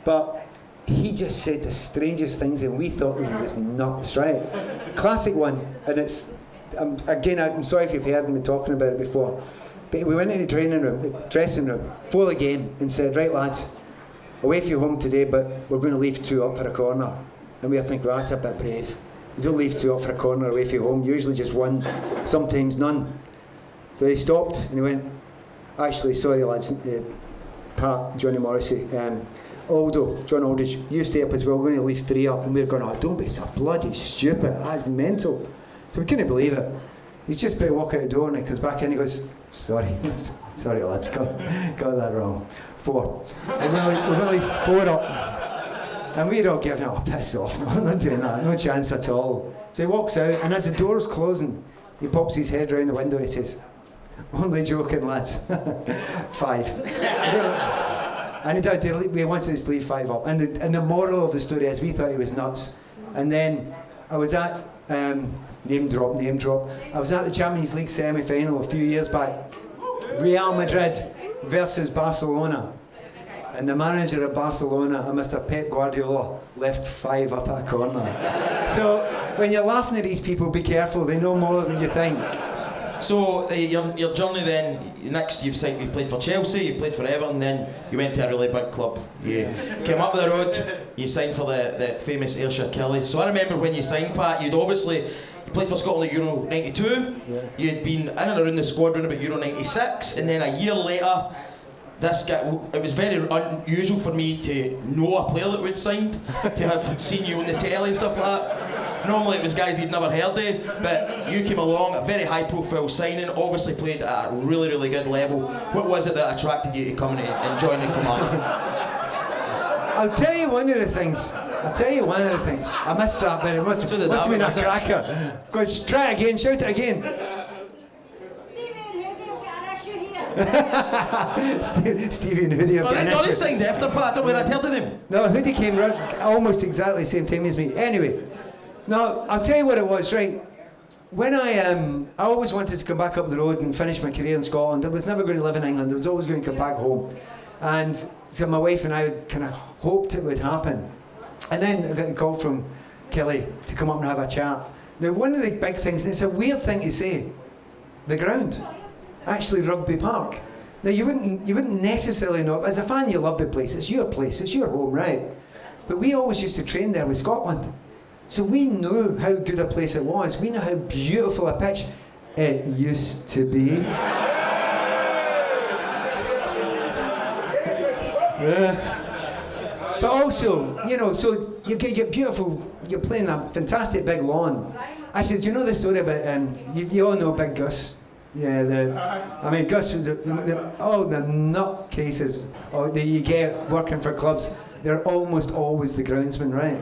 S4: But he just said the strangest things, and we thought he was nuts, right? Classic one, and it's, I'm sorry if you've heard me talking about it before, but we went into the dressing room, before the game, and said, right lads, away from home today, but we're going to leave 2 up for a corner. And we were thinking, well, that's a bit brave. You don't leave 2 up for a corner away from home, usually just 1, sometimes none. So he stopped and he went, actually, sorry lads, Pat, Johnny Morrissey, Aldo, John Aldridge, you stay up as well, we're going to leave 3 up. And we're going, oh, don't be so bloody stupid, that's mental. So we couldn't believe it. He's just about to walk out the door and he comes back in and he goes, sorry, sorry lads, got that wrong. 4. And we're only 4 up. And we're all giving, oh, piss off, no, I'm not doing that, no chance at all. So he walks out and as the door's closing, he pops his head round the window, he says, only joking lads, 5. And he did, we wanted us to leave 5 up. And the moral of the story is we thought he was nuts. And then I was at, name drop, I was at the Champions League semi-final a few years back. Real Madrid versus Barcelona. And the manager of Barcelona, Mr. Pep Guardiola, left 5 up at a corner. So when you're laughing at these people, be careful, they know more than you think.
S1: So your journey then, next you've played for Chelsea, you've played for Everton, then you went to a really big club. You came up the road, you signed for the famous Ayrshire Kelly. So I remember when you signed, Pat, you played for Scotland at Euro 92, you'd been in and around the squadron about Euro 96, and then a year later, it was very unusual for me to know a player that we'd signed, to have seen you on the telly and stuff like that. Normally it was guys you'd never heard of, but you came along, a very high profile signing, obviously played at a really, really good level. What was it that attracted you to coming and joining Command?
S4: I'll tell you one of the things. I missed that, but it must have been a cracker. Go, try it again, shout it again. Stevie and Hoodie have got an issue.
S1: They signed after Pat, don't worry, I'd heard of them.
S4: No, Hoodie came round almost exactly the same time as me. Anyway, now I'll tell you what it was, right? When I always wanted to come back up the road and finish my career in Scotland. I was never going to live in England, I was always going to come back home. And so my wife and I kind of hoped it would happen. And then I got a call from Kelly to come up and have a chat. Now one of the big things, and it's a weird thing to say, the ground. Actually Rugby Park. Now you wouldn't necessarily know, as a fan you love the place, it's your home, right? But we always used to train there with Scotland. So we knew how good a place it was, we know how beautiful a pitch it used to be. But also, so you get beautiful, you're playing a fantastic big lawn. Actually, do you know the story about, you all know Big Gus? Yeah, Gus was all the nutcases that you get working for clubs, they're almost always the groundsman, right?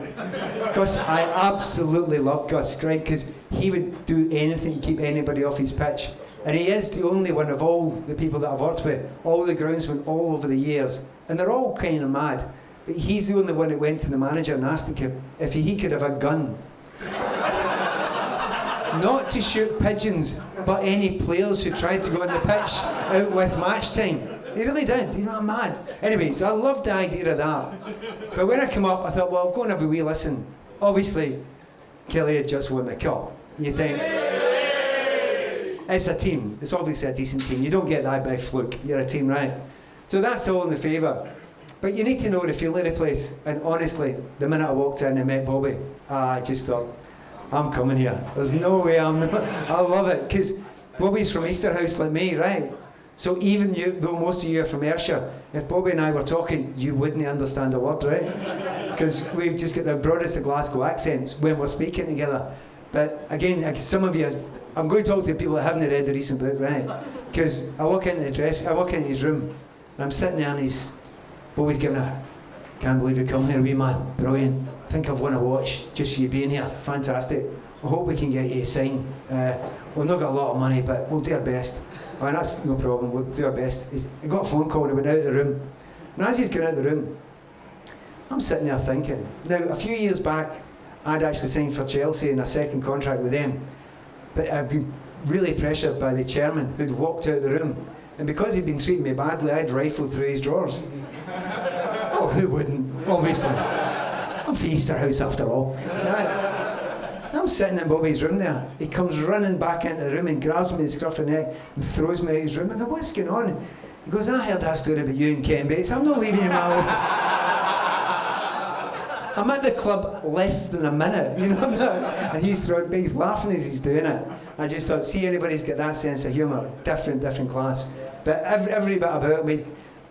S4: Gus, I absolutely love Gus, right? Because he would do anything to keep anybody off his pitch. And he is the only one of all the people that I've worked with, all the groundsmen all over the years, and they're all kind of mad. But he's the only one that went to the manager and asked him if he could have a gun. Not to shoot pigeons, but any players who tried to go on the pitch out with match time. He really did, I'm mad. Anyway, so I loved the idea of that. But when I came up, I thought, well, I'll go and have a wee listen. Obviously, Kelly had just won the cup. You think, it's a team. It's obviously a decent team. You don't get that by fluke. You're a team, right? So that's all in the favour. But you need to know the feel of the place. And honestly, the minute I walked in and met Bobby, I just thought, I'm coming here. There's no way I love it. Because Bobby's from Easterhouse like me, right? So even you, though most of you are from Ayrshire, if Bobby and I were talking, you wouldn't understand a word, right? Because we've just got the broadest of Glasgow accents when we're speaking together. But again, some of you, I'm going to talk to people that haven't read the recent book, right? Because I walk into his room, and I'm sitting there and Bobby's giving can't believe you come here, wee man, brilliant. I think I've won a watch just for you being here, fantastic. I hope we can get you a sign. We've not got a lot of money, but we'll do our best. And that's no problem, we'll do our best. He got a phone call and he went out of the room. And as he's going out of the room, I'm sitting there thinking. Now, a few years back, I'd actually signed for Chelsea in a second contract with them. But I'd been really pressured by the chairman who'd walked out of the room. And because he'd been treating me badly, I'd rifled through his drawers. Oh, who wouldn't? Obviously. I'm from Easterhouse after all. I'm sitting in Bobby's room there. He comes running back into the room and grabs me in the scruff of the neck and throws me out of his room. I go, what's going on? He goes, I heard that story about you and Ken Bates. I'm not leaving you, my old. I'm at the club less than a minute, you know what I'm saying? And he's laughing as he's doing it. I just thought, see, anybody's got that sense of humour, different class. But every bit about me,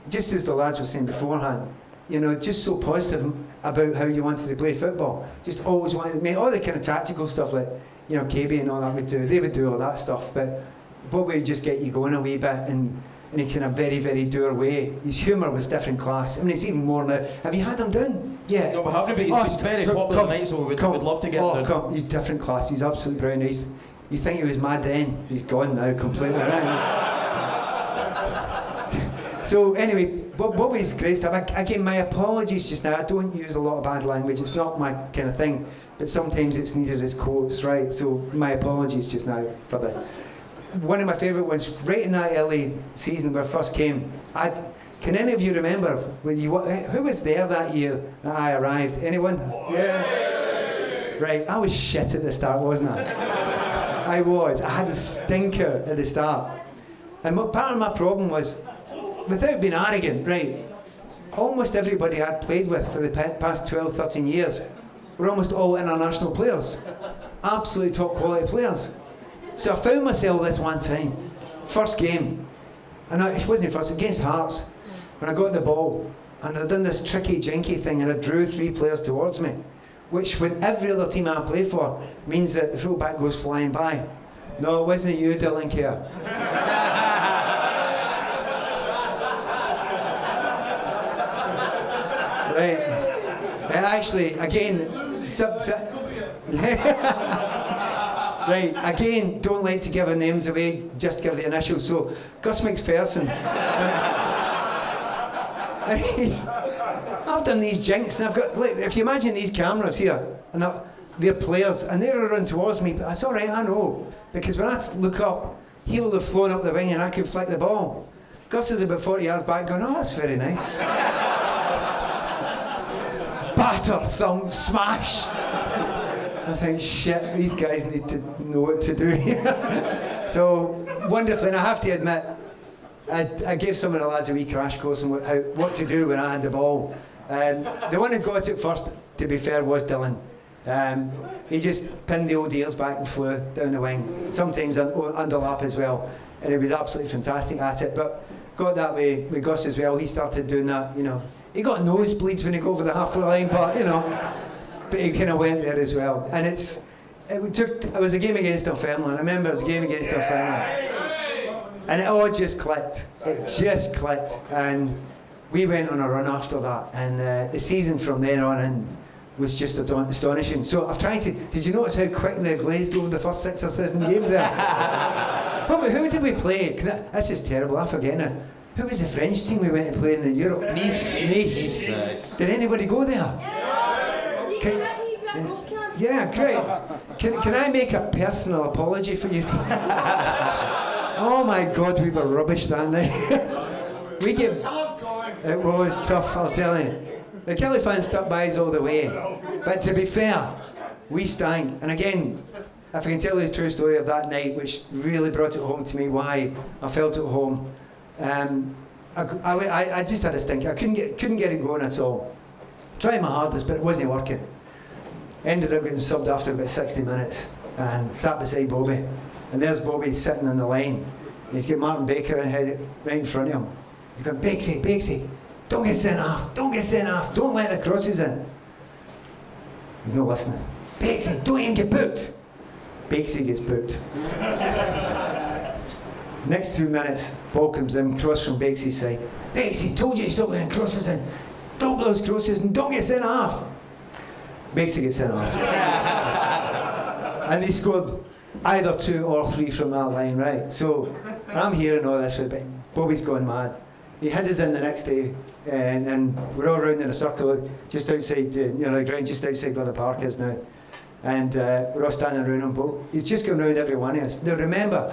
S4: just as the lads were saying beforehand, you know, just so positive about how you wanted to play football. Just always wanted to make all the kind of tactical stuff like, you know, KB and all that would do. They would do all that stuff, but Bobby would just get you going a wee bit and in a kind of very dour way. His humour was different class. I mean, it's even more now. Have you had him down? Yeah.
S1: No, we haven't, but he's very popular tonight, so we'd love to get him down.
S4: He's different class. He's absolutely brilliant. You think he was mad then? He's gone now completely. So anyway, Bobby's great stuff. Again, my apologies just now. I don't use a lot of bad language. It's not my kind of thing. But sometimes it's needed as quotes, right? So my apologies just now for that. One of my favourite ones, right in that early season where I first came, can any of you remember, who was there that year that I arrived? Anyone? Yeah. Right, I was shit at the start, wasn't I? I was. I had a stinker at the start. And part of my problem was, without being arrogant, right, almost everybody I'd played with for the past 12, 13 years were almost all international players. Absolutely top quality players. So I found myself this one time, first game, and it wasn't first, against Hearts, when I got the ball, and I'd done this tricky jinky thing, and I drew 3 players towards me, which when every other team I play for, means that the full-back goes flying by. No, it wasn't you, Dylan Kerr. Right. Actually, again, right, again, don't like to give our names away, just give the initials. So, Gus McPherson. I've done these jinks, and I've got, look, if you imagine these cameras here, and they're players, and they're running towards me, but that's all right, I know, because when I look up, he will have flown up the wing and I can flick the ball. Gus is about 40 yards back going, oh, that's very nice. Batter, thump, smash. I think, shit, these guys need to know what to do here. So, wonderful, and I have to admit, I gave some of the lads a wee crash course on what to do when I had the ball. The one who got it first, to be fair, was Dylan. He just pinned the old ears back and flew down the wing, sometimes underlap as well, and he was absolutely fantastic at it. But got that way with Gus as well. He started doing that, you know. He got nosebleeds when he got over the halfway line, but you know, but he kind of went there as well. And it was a game against Dunfermline. I remember it was a game against Dunfermline, and it all just clicked. It just clicked, and we went on a run after that. And the season from then on in was just astonishing. So I've tried to. Did you notice how quickly I glazed over the first 6 or 7 games there? But who did we play? Because that's just terrible. I forget now. Who was the French team we went to play in the Europe? Nice. Did anybody go there? Yeah, great. Can I make a personal apology for you? Oh my God, we were rubbish that night. It was tough, I'll tell you. The Kelly fans stuck by us all the way. But to be fair, we stank. And again, if I can tell you the true story of that night, which really brought it home to me why I felt at home. I just had a stink. I couldn't get it going at all. Tried my hardest, but it wasn't working. Ended up getting subbed after about 60 minutes and sat beside Bobby. And there's Bobby sitting on the line. He's got Martin Baker right in front of him. He's going, Bakesy, don't get sent off, don't let the crosses in. He's not listening. Bakesy, don't even get booked. Bakesy gets booked. Next 2 minutes, ball comes in, cross from Bakesy's side. Bakesy, told you to stop letting crosses in. Stop those crosses and don't get sent off. Bakesy gets sent off. And he scored either 2 or 3 from that line, right? So I'm hearing all this, but Bobby's gone mad. He had us in the next day, and we're all round in a circle just outside, the ground just outside where the park is now. And we're all standing around him, but he's just going round every one of us. Now remember,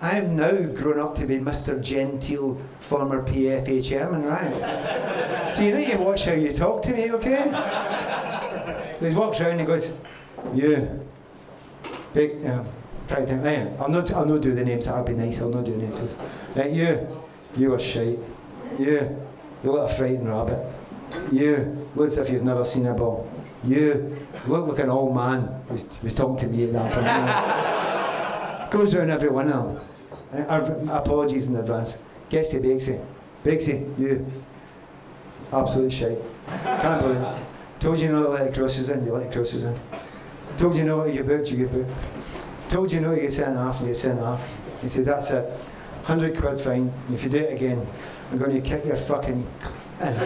S4: I'm now grown up to be Mr. Gentile, former PFA chairman, right? So you need to watch how you talk to me, okay? So he walks round and goes, you, big, try to think, I'll not do the names, that'll be nice, I'll not do names. You are shite. You little frightened rabbit. You, looks as if you've never seen a ball. You look like an old man was talking to me at that point. Goes around every one of them. Apologies in advance. Gets to Bakesy. Bakesy, you. Absolute shite. Can't believe it. Told you not to let the crosses in, you let the crosses in. Told you not to get booked, you get booked. Told you not to get sent off, you get sent off. He said, that's it. 100 quid fine. If you do it again, I'm going to kick your fucking in.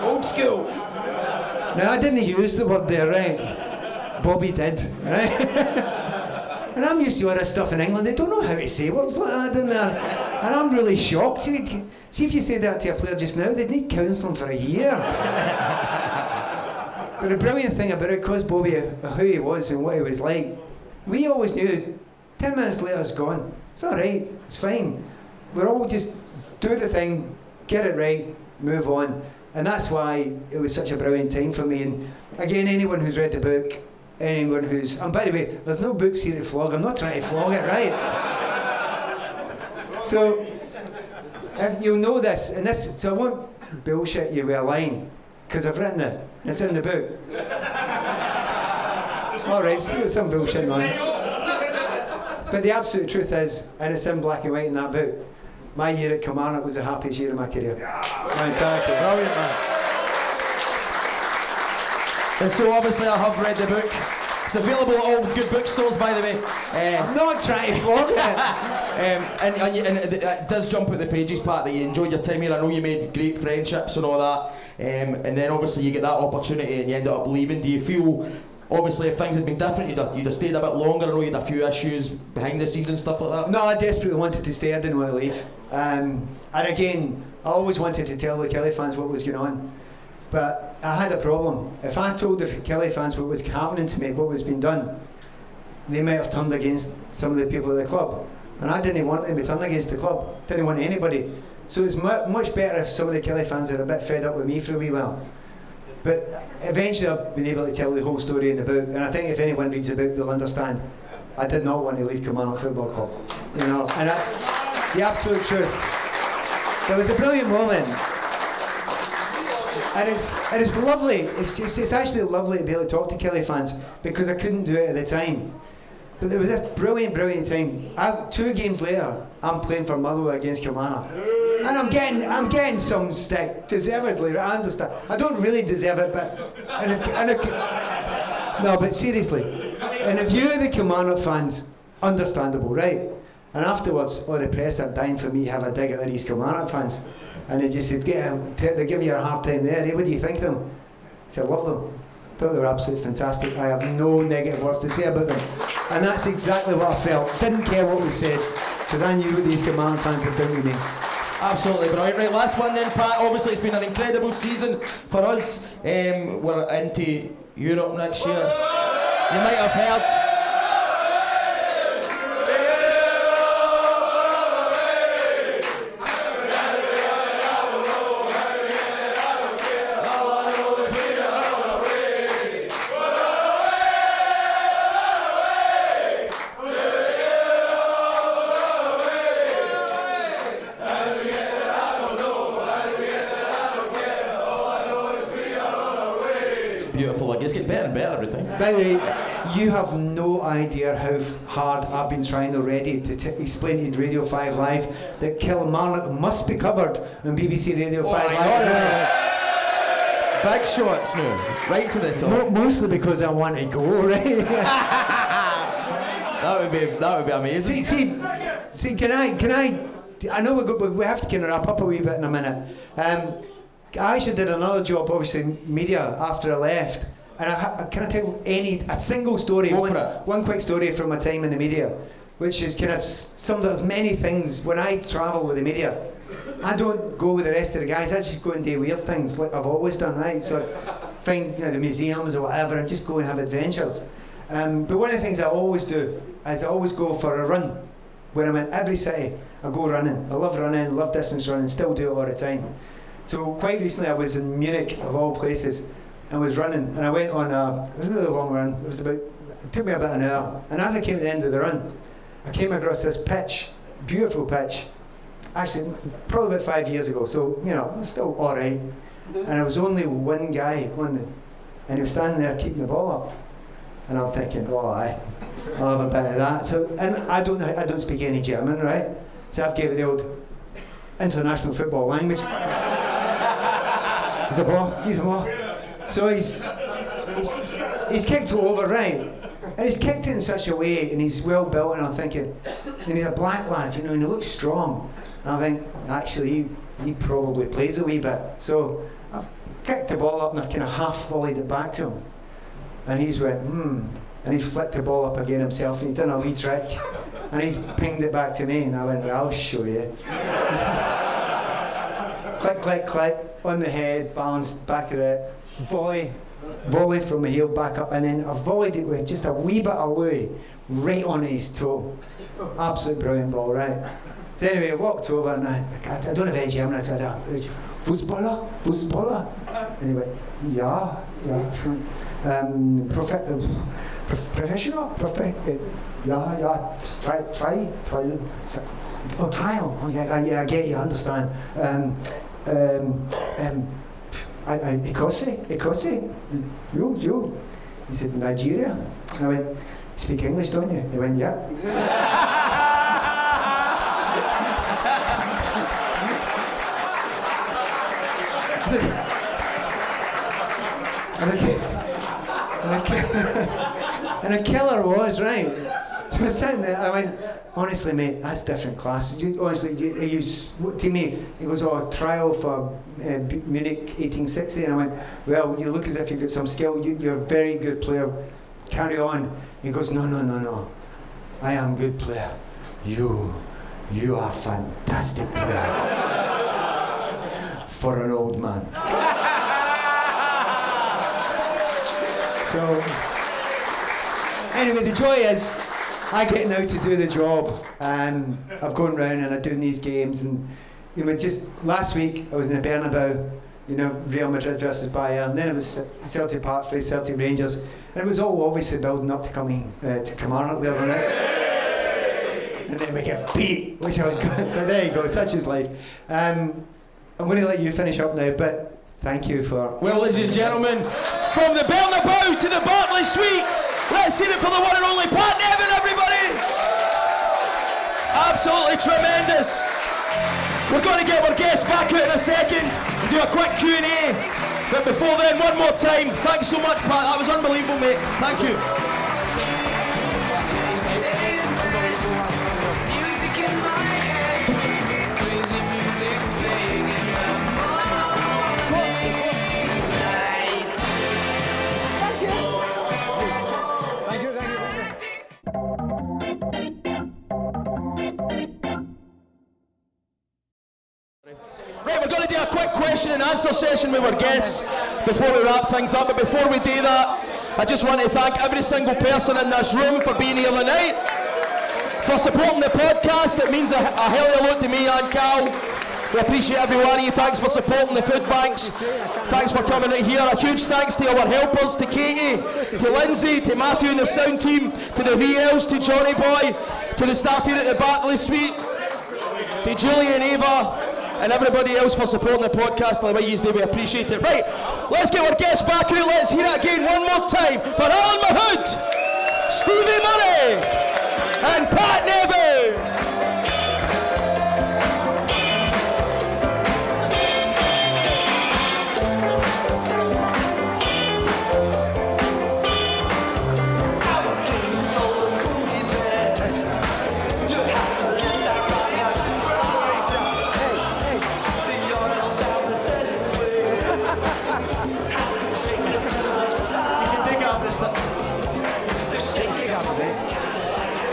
S1: Old school.
S4: Now, I didn't use the word there, right? Bobby did, right? And I'm used to all this stuff in England. They don't know how to say words like that, don't they? And I'm really shocked. See if you say that to a player just now, they'd need counselling for a year. But the brilliant thing about it, because Bobby, who he was and what he was like, we always knew 10 minutes later it's gone. It's all right, it's fine. We're all just do the thing, get it right, move on. And that's why it was such a brilliant time for me. And again, anyone who's read the book, anyone who's... And by the way, there's no books here to flog. I'm not trying to flog it, right? So, if you'll know this, and this... So I won't bullshit you with a line, because I've written it. It's in the book. All right, some bullshit line. But the absolute truth is, and it's in black and white in that book, my year at Kilmarnock was the happiest year of my career. My entire career.
S1: Brilliant, man. And so obviously I have read the book. It's available at all good bookstores, by the way.
S4: I'm not trying to flog it.
S1: And it does jump at the pages, Pat, that you enjoyed your time here. I know you made great friendships and all that. And then obviously you get that opportunity and you end up leaving. Do you feel, obviously, if things had been different, you'd have stayed a bit longer? I know you had a few issues behind the scenes and stuff like that.
S4: No, I desperately wanted to stay. I didn't want to leave. And again, I always wanted to tell the Kelly fans what was going on. But I had a problem. If I told the Kelly fans what was happening to me, what was being done, they might have turned against some of the people at the club. And I didn't want them to turn against the club. Didn't want anybody. So it's much better if some of the Kelly fans are a bit fed up with me for a wee while. But eventually I've been able to tell the whole story in the book, and I think if anyone reads the book, they'll understand. I did not want to leave Kilmarnock Football Club, you know, and that's the absolute truth. There was a brilliant moment, and it's lovely. It's actually lovely to be able to talk to Kelly fans because I couldn't do it at the time. But there was this brilliant time. 2 games later, I'm playing for Motherwell against Kilmarnock. And I'm getting some stick, deservedly. I understand. I don't really deserve it, but no, but seriously. And if you, the Kilmarnock fans, understandable, right? And afterwards, all the press are dying for me to have a dig at these Kilmarnock fans, and they just said, they give you a hard time there. Hey, what do you think of them? I said, I love them. Thought they were absolutely fantastic. I have no negative words to say about them, and that's exactly what I felt. Didn't care what was said, because I knew what these Kilmarnock fans had done with me.
S1: Absolutely brilliant. Right, last one then, Pat. Obviously, it's been an incredible season for us. We're into Europe next year. You might have heard. It's getting better and better every time.
S4: By the way, you have no idea how hard I've been trying already to explain to Radio 5 Live that Kilmarnock must be covered on BBC Radio 5 Live.
S1: Big shots now, right to the top.
S4: Mostly because I want to go, right?
S1: that would be amazing.
S4: See, can I know we have to kind of wrap up a wee bit in a minute. I actually did another job, obviously in media, after I left. And I can I tell a single story, one quick story from my time in the media, which is kind of summed up as many things. When I travel with the media, I don't go with the rest of the guys. I just go and do weird things like I've always done, right? So find the museums or whatever and just go and have adventures. But one of the things I always do is I always go for a run. When I'm in every city, I go running. I love running, love distance running, still do it all the time. So quite recently I was in Munich, of all places, and was running, and I went on a really long run. It took me about an hour. And as I came to the end of the run, I came across this pitch, beautiful pitch, actually probably about 5 years ago, so, you know, still all right. And there was only one guy and he was standing there keeping the ball up. And I'm thinking, oh aye, I'll have a bit of that. So, and I don't speak any German, right? So I've gave it the old international football language. He's a ball, he's a ball. So he's kicked it over, right? And he's kicked it in such a way, and he's well built, and I'm thinking, and he's a black lad, you know, and he looks strong. And I think, actually, he probably plays a wee bit. So I've kicked the ball up, and I've kind of half volleyed it back to him. And he's went, and he's flicked the ball up again himself, and he's done a wee trick. And he's pinged it back to me, and I went, well, I'll show you. Click, click, click, on the head, balance, back of it, volley from the heel back up, and then I volleyed it with just a wee bit of Louis right on his toe. Absolute brilliant ball, right? So anyway, I walked over and I don't have any German, I said, Fußballer? And he went, yeah. Professional? Yeah, try. Oh, trial. Oh, yeah, I get you, I understand. Ecosse? You? He said, Nigeria? And I went, speak English, don't you? He went, yeah. And a killer was, right? So I was sitting there, I went, honestly, mate, that's different class. To me, he goes, oh, trial for Munich 1860. And I went, well, you look as if you've got some skill. You're a very good player. Carry on. He goes, no. I am a good player. You are a fantastic player. For an old man. So, anyway, the joy is, I get now to do the job, and I've gone round and I'm doing these games, and you know, just last week I was in the Bernabeu, you know, Real Madrid versus Bayern, and then it was Celtic Park versus Celtic Rangers, and it was all obviously building up to coming to Kilmarnock the other night, and then we get beat, which I was good, but there you go, such is life. I'm going to let you finish up now, but thank you for...
S1: Well, ladies and gentlemen, from the Bernabeu to the Barclays Suite, let's see it for the one and only Pat Nevin, everybody! Absolutely tremendous. We're going to get our guests back out in a second and do a quick Q&A. But before then, one more time, thanks so much, Pat. That was unbelievable, mate. Thank you. Right, we're going to do a quick question and answer session with our guests before we wrap things up. But before we do that, I just want to thank every single person in this room for being here tonight, for supporting the podcast. It means a hell of a lot to me and Cal. We appreciate every one of you. Thanks for supporting the food banks. Thanks for coming out here. A huge thanks to our helpers, to Katie, to Lindsay, to Matthew and the sound team, to the VLs, to Johnny Boy, to the staff here at the Barclays Suite, to Julie and Eva, and everybody else for supporting the podcast the way you do. We appreciate it. Right, let's get our guests back out. Let's hear it again one more time for Alan Mahood, Stevie Murray, and Pat Nevin.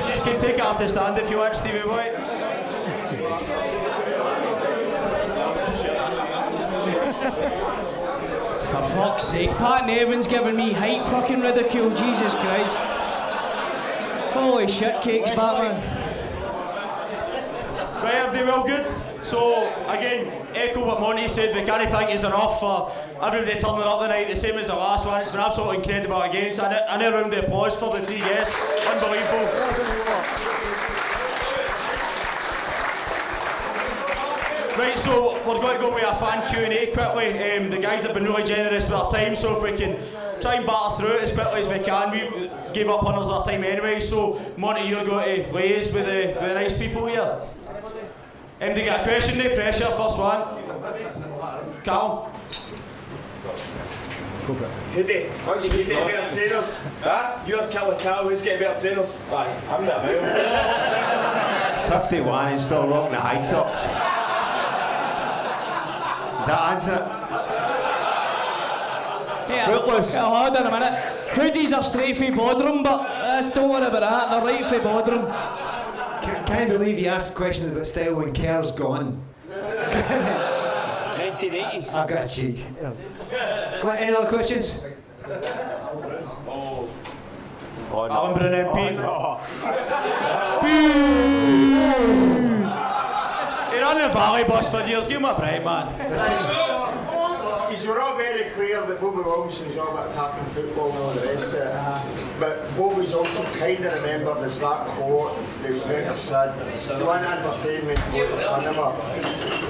S2: You can take it off the stand if you want, Stevie Boy.
S6: For fuck's sake, Pat Nevin's giving me height fucking ridicule, Jesus Christ. Holy shit cakes, Batman.
S2: Right, everybody well good? So, again, echo what Monty said, we can't thank you enough for everybody turning up tonight, the same as the last one. It's been absolutely incredible again, so another round of applause for the three guests. Unbelievable. Right, so we're going to go with a fan Q&A quickly. The guys have been really generous with their time, so if we can try and batter through it as quickly as we can. We gave up on us our time anyway, so Monty, you're going to liaise with the nice people here. Do you get a question? No pressure, first one. Callum.
S5: Hoodie, who's getting better trainers? You're Killer Cow, who's getting better trainers? Aye, I'm not.
S4: 51 and still rocking the high tops. Does that answer it?
S6: Yeah,
S4: Footloose.
S6: hold on a minute. Hoodies are straight for Bodrum, but don't worry about that, they're right for Bodrum.
S4: Can't believe you asked questions about style when Kerr's gone.
S5: 1980s.
S4: I've got a cheek. Come on, any other questions?
S2: Alan Brun MP. You're on the Valley bus for years, give him a break, man.
S7: We're all very clear that Bobby Wilson's all about attacking football and all the rest of it. But Bobby's also kind of remembered as that quote that was meant to have said, "You want entertainment, go to cinema."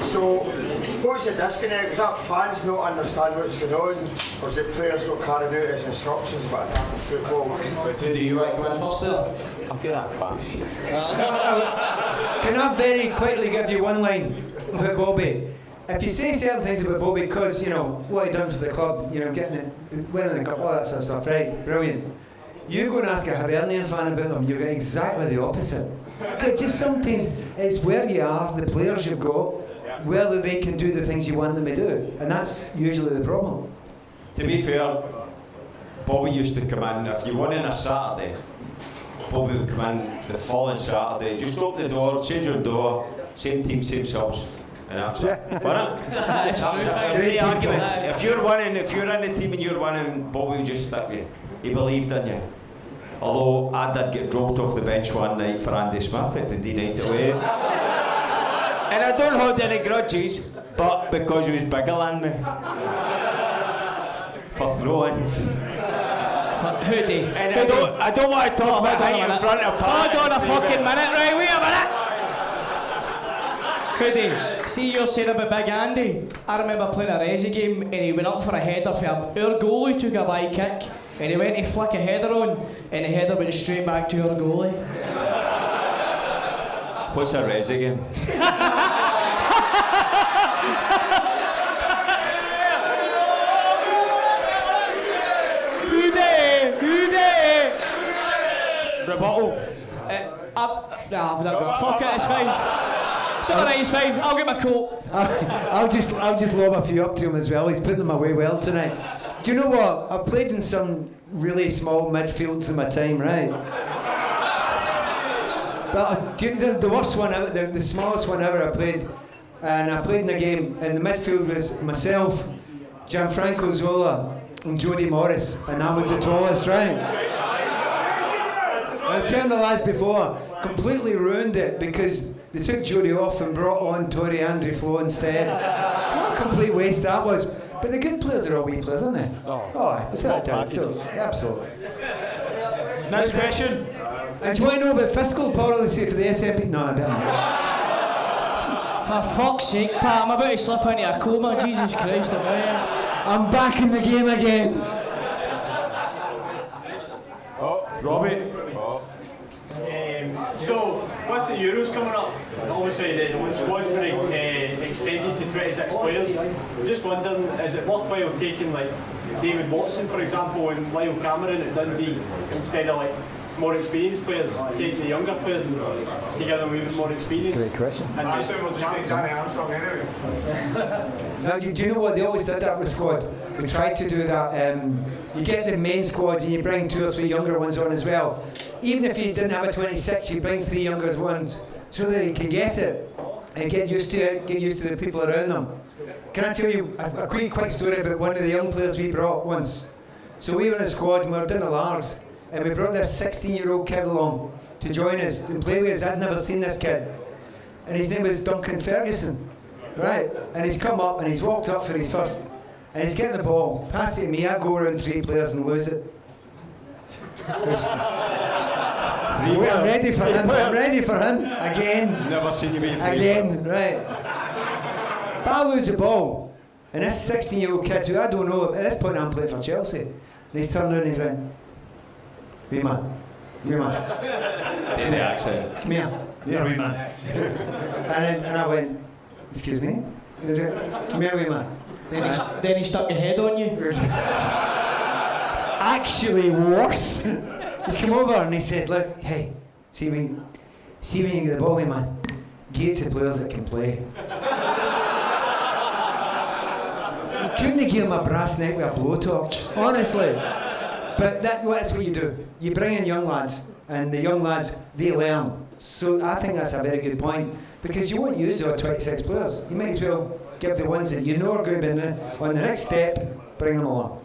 S7: So, what's the disconnect? Is that fans not understand what's going on? Or is it players not carrying out his instructions about attacking football?
S2: Who do you want to come in first there?
S5: I'll do that back.
S4: Can I very quickly give you one line about Bobby? If you say certain things about Bobby, because, you know, what he done for the club, you know, getting it, winning the cup, all that sort of stuff, right, brilliant. You go and ask a Hibernian fan about them, you get exactly the opposite. Just sometimes it's where you are, the players you've got, whether they can do the things you want them to do, and that's usually the problem.
S8: To be fair, Bobby used to come in, if you won on a Saturday, Bobby would come in the following Saturday, just open the door, change your door, same team, same subs. And that's it. Wasn't it? That's the argument. If you're in the team and you're winning, Bobby would just stick you. He believed in you. Although I did get dropped off the bench one night for Andy Smith at the D-night away. And I don't hold any grudges, but because he was bigger than me. For throw-ins.
S6: Hoodie.
S8: And I don't want to talk about height in front of Pat.
S6: Hold on a fucking minute, right, wait a minute. Hoodie, see you're saying about Big Andy. I remember playing a Resi game and he went up for a header for him. Our goalie took a bye kick and he went to flick a header on and the header went straight back to our goalie.
S8: What's a Resi game?
S6: Hoodie!
S2: Rebuttal.
S6: I've not got. Fuck it, it's fine. It's alright, it's fine. I'll get my coat.
S4: I'll just lob a few up to him as well. He's putting them away well tonight. Do you know what? I've played in some really small midfields in my time, right? But the worst one ever, the smallest one ever I played, and I played in a game, and the midfield was myself, Gianfranco Zola, and Jody Morris, and I was the tallest, right? I was telling the lads before, completely ruined it because they took Jody off and brought on Tori Andre Flo instead. What a complete waste that was. But the good players are all wee players, aren't they? Oh, without a doubt. So, absolutely.
S2: Next question.
S4: And do you want to know about fiscal policy for the SNP? No, I don't.
S6: For fuck's sake, Pat, I'm about to slip into a coma. Jesus Christ,
S4: I'm back in the game again.
S2: Robbie.
S5: So, with the Euros coming up, obviously the squad's been extended to 26 players. I'm just wondering, is it worthwhile taking like David Watson, for example, and Lyle Cameron at Dundee instead of like more experienced players, take the younger players and to give them even more experience?
S4: Great question.
S5: And
S7: I assume we'll just take Danny Armstrong anyway.
S4: Now, do you know what? They always did that with squad. We tried to do that. You get the main squad and you bring 2 or 3 younger ones on as well. Even if you didn't have a 26, you bring 3 younger ones so that you can get it and get used to it, get used to the people around them. Can I tell you a quick story about one of the young players we brought once? So we were in a squad and we were doing the Largs, and we brought this 16-year-old kid along to join us and play with us. I'd never seen this kid. And his name was Duncan Ferguson. Right? And he's come up and he's walked up for his first, and he's getting the ball, pass it to me, I go around 3 players and lose it. I'm ready for him, again.
S8: Never seen you be 3.
S4: Again, right. I lose the ball, and this 16-year-old kid who I don't know, at this point I'm playing for Chelsea, and he's turned around and he's went, wee man. Do
S8: the accent.
S4: Come here. Yeah, wee man. and I went, excuse me? Come here, wee man.
S6: Then he stuck your head on you.
S4: Actually worse. He's come over and he said, look, hey, see when you get the ball, wee man, give it to players that can play. You couldn't have given him a brass neck with a blowtorch, honestly. But that's what you do. You bring in young lads, and the young lads, they learn. So I think that's a very good point, because you won't use your 26 players. You might as well give the ones that you know are going to be on the next step, bring them along.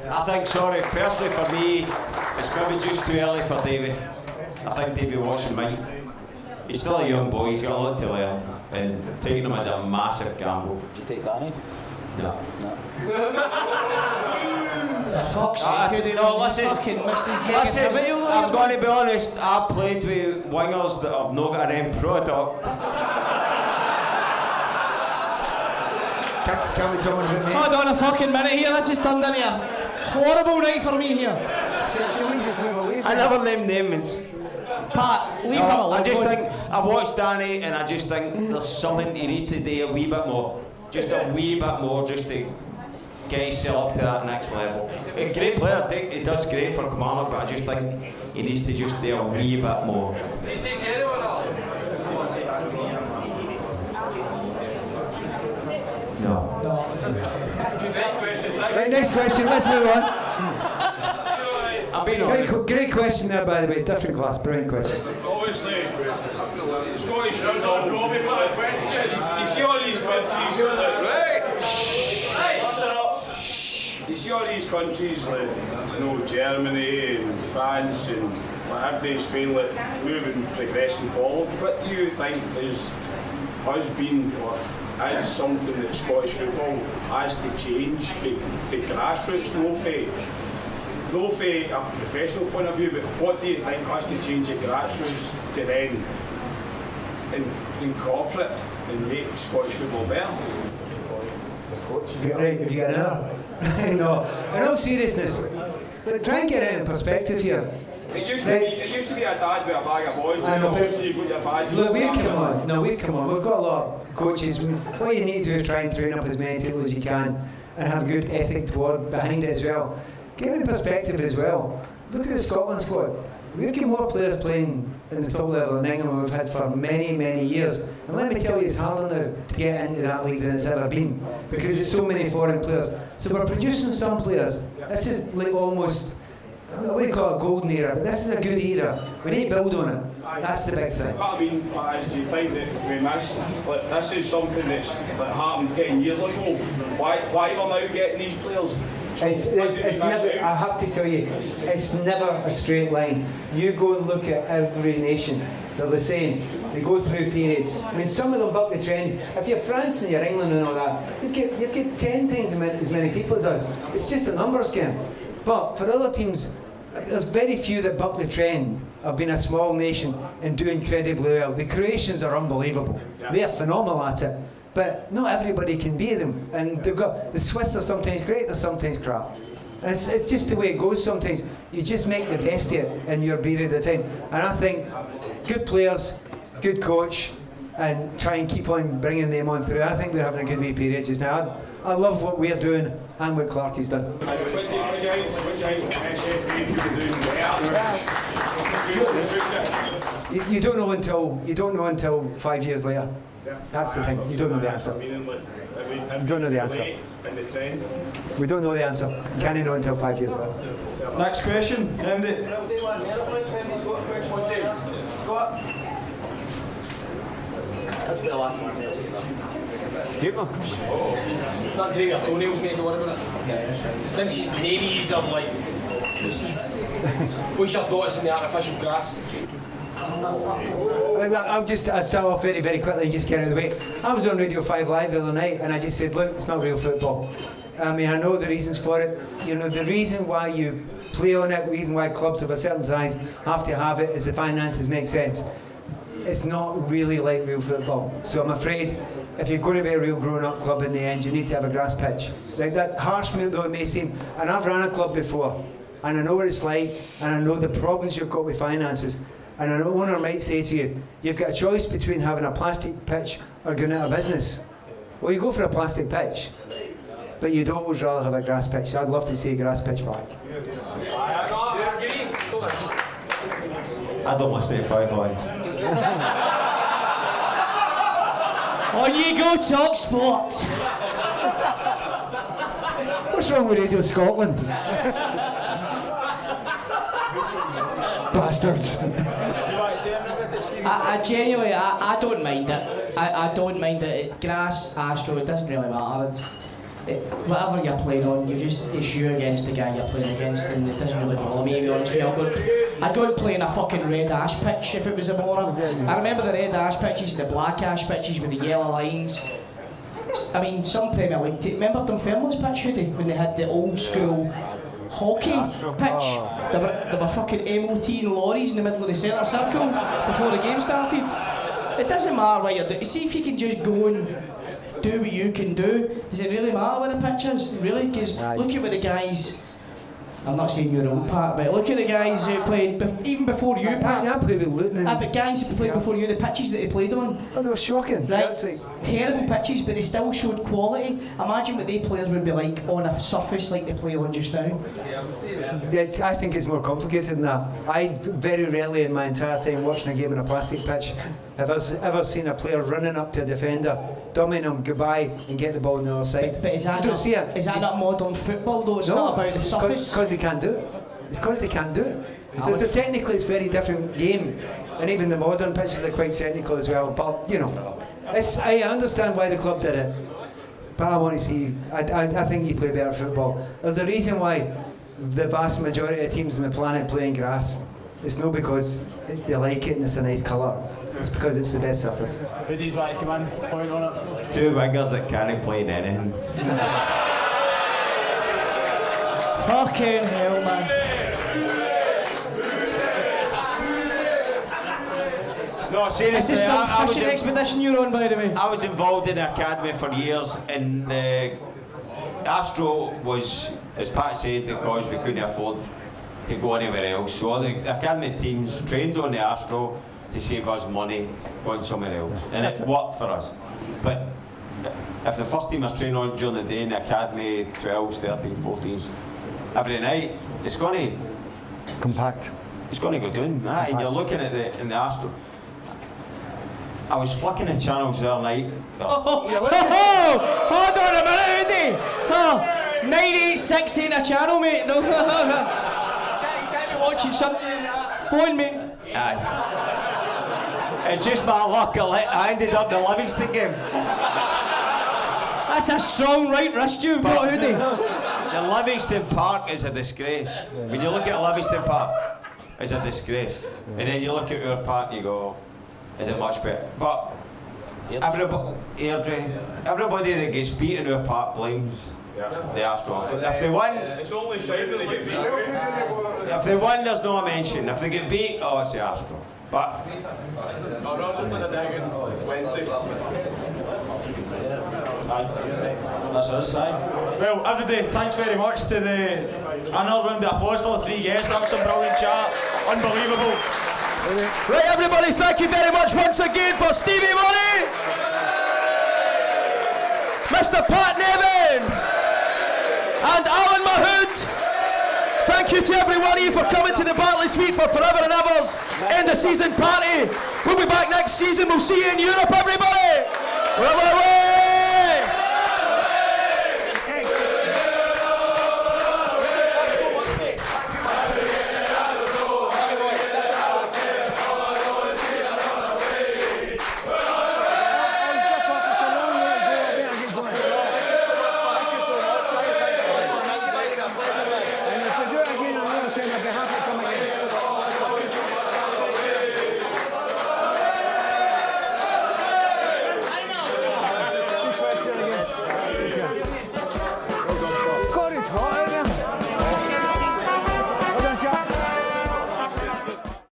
S8: I think, personally for me, it's maybe just too early for Davey. I think Davey Watson might. He's still a young boy, he's got a lot to learn, and taking him as a massive gamble.
S9: Did you take Danny?
S8: No.
S6: Fuck's sake,
S8: no, listen, I'm going to be honest, I've played with wingers that have not got an end product.
S4: Can we talk about me?
S6: Hold on a fucking minute here, this has turned into a horrible night for me here.
S8: I never named names.
S6: Pat, leave him alone.
S8: I just think, I've watched Danny and I just think there's something he needs to do a wee bit more. Just a wee bit more, just to get himself up to that next level. A great player, he does great for Commander, but I just think he needs to just do a wee bit more. No.
S4: Right, next question, let's move on.
S8: I've been
S4: Great question there, by the way, different class, brilliant question.
S10: Obviously, Scottish football, you see all these countries, you see all these countries like, you know, Germany and France and like everyday Spain, like moving, progressing forward. What do you think has been is something that Scottish football has to change for grassroots, no from a professional point of view, but what do you think has to change at grassroots to then incorporate and make Scottish football better?
S4: Have you got an hour? No, in all seriousness, try and get it in perspective here.
S10: It used to be a dad with a bag of boys.
S4: I know,
S10: Obviously you've got your badge.
S4: Look, we've come on. No, we've come on. We've got a lot of coaches. What you need to do is try and train up as many people as you can and have good ethic behind it as well. Give it in perspective as well. Look at the Scotland squad. We've got more players playing in the top level in England than we've had for many, many years. And let me tell you, it's harder now to get into that league than it's ever been because there's so many foreign players. So we're producing some players. This is like almost, I wouldn't call it a golden era, but this is a good era. We need to build on it. That's the big thing.
S10: I mean, do you think that we missed, like, this is something that's happened 10 years ago? Why we're now getting these players?
S4: It's never, I have to tell you, it's never a straight line. You go and look at every nation, they're the same. They go through periods. I mean, some of them buck the trend. If you're France and you're England and all that, you've got 10 times as many people as us. It's just a numbers game. But for other teams, there's very few that buck the trend of being a small nation and do incredibly well. The Croatians are unbelievable. They're phenomenal at it. But not everybody can be them. And they've got, the Swiss are sometimes great, they're sometimes crap. It's just the way it goes sometimes. You just make the best of it in your period of time. And I think good players, good coach, and try and keep on bringing them on through. I think we're having a good wee period just now. I love what we're doing and what Clarky's done. You don't know until 5 years later. That's the thing. You don't know the answer. You don't know the answer. We don't know the answer. You can't know until 5 years later.
S1: Next question.
S11: That's the last one.
S8: Keep them.
S11: Not doing your toenails, mate, don't worry about it. Since maybe he's like, what's your thoughts on the artificial grass?
S4: I'll start off very, very quickly and just get out of the way. I was on Radio 5 Live the other night and I just said, look, it's not real football. I mean, I know the reasons for it. You know, the reason why you play on it, the reason why clubs of a certain size have to have it is the finances make sense. It's not really like real football. So I'm afraid if you're going to be a real grown-up club in the end, you need to have a grass pitch. Like that harsh though it may seem, and I've run a club before, and I know what it's like, and I know the problems you've got with finances, and an owner might say to you, you've got a choice between having a plastic pitch or going out of business. Well, you go for a plastic pitch, but you'd always rather have a grass pitch. So I'd love to see a grass pitch back.
S8: I don't listen to 5 Live.
S6: On you go, talk sport.
S4: What's wrong with Radio Scotland? Bastards.
S6: I genuinely, I don't mind it. I don't mind it. Grass, Astro, it doesn't really matter. Whatever you're playing on, it's you against the guy you're playing against, and it doesn't really bother me, to be honest with you. I'd go and play in a fucking red ash pitch if it was a bother. I remember the red ash pitches, the black ash pitches with the yellow lines. I mean, some Premier League, remember Dunfermline's pitch, Hoodie, when they had the old school hockey pitch? There were fucking MOT and lorries in the middle of the centre circle before the game started. It doesn't matter what you're doing. See if you can just go and do what you can do. Does it really matter what the pitch is? Really? Because look at what the guys... I'm not saying you're old, Pat, but look at the guys who played even before you, Pat.
S4: I played with Luton.
S6: But guys who played before you, the pitches that they played on.
S4: Oh, they were shocking.
S6: Right? Terrible pitches, but they still showed quality. Imagine what they players would be like on a surface like they play on just now.
S4: I think it's more complicated than that. I very rarely in my entire time watching a game on a plastic pitch have ever seen a player running up to a defender, dumming him goodbye and get the ball on the other side.
S6: But is that not modern football though? It's not about the surface.
S4: Because they can't do it. It's because they can't do it. So technically it's a very different game, and even the modern pitches are quite technical as well. But you know, I understand why the club did it. But I want to see. I think you play better football. There's a reason why the vast majority of teams on the planet play in grass. It's not because they like it and it's a nice colour. It's because it's the best surface.
S11: Hoodie's right, come on, point on it.
S8: 2 wingers that can't play in anything.
S6: Fucking hell, man.
S8: No, seriously,
S6: This is some fishing expedition you're on, by the way.
S8: I was involved in the academy for years, and the Astro was, as Pat said, because we couldn't afford to go anywhere else. So the academy teams trained on the Astro to save us money going somewhere else, and it worked for us. But if the first team is training on during the day in the academy, 12s, 13s, 14s, every night, it's going to
S4: compact.
S8: It's going to go down. And you're looking at in the Astro. I was flicking the channels the other night.
S6: Hold on a minute, Hoodie. 986 ain't a channel, mate. No, you can't be watching something. Phone me.
S8: Aye. It's just my luck. I ended up the Livingston game.
S6: That's a strong right wrist you've got, Hoodie.
S8: The Livingston Park is a disgrace. When you look at Livingston Park, it's a disgrace. And then you look at our park and you go, is it much better? But everybody that gets beat in our park blames the Astro. If they win,
S10: It's only shame when they get beat.
S8: if they win, there's no mention. If they get beat, oh, it's the Astro. But
S10: Rogers had a dig on Wednesday.
S2: That's us, aye. Well, everybody, thanks very much to another round of applause for the 3 guests. That's some brilliant chat. Unbelievable.
S1: Right, everybody, thank you very much once again for Stevie Murray, Mr. Pat Nevin, and Alan Mahood. Thank you to every one of you for coming to the Bartley Suite for Forever and Ever's end of season party. We'll be back next season. We'll see you in Europe, everybody.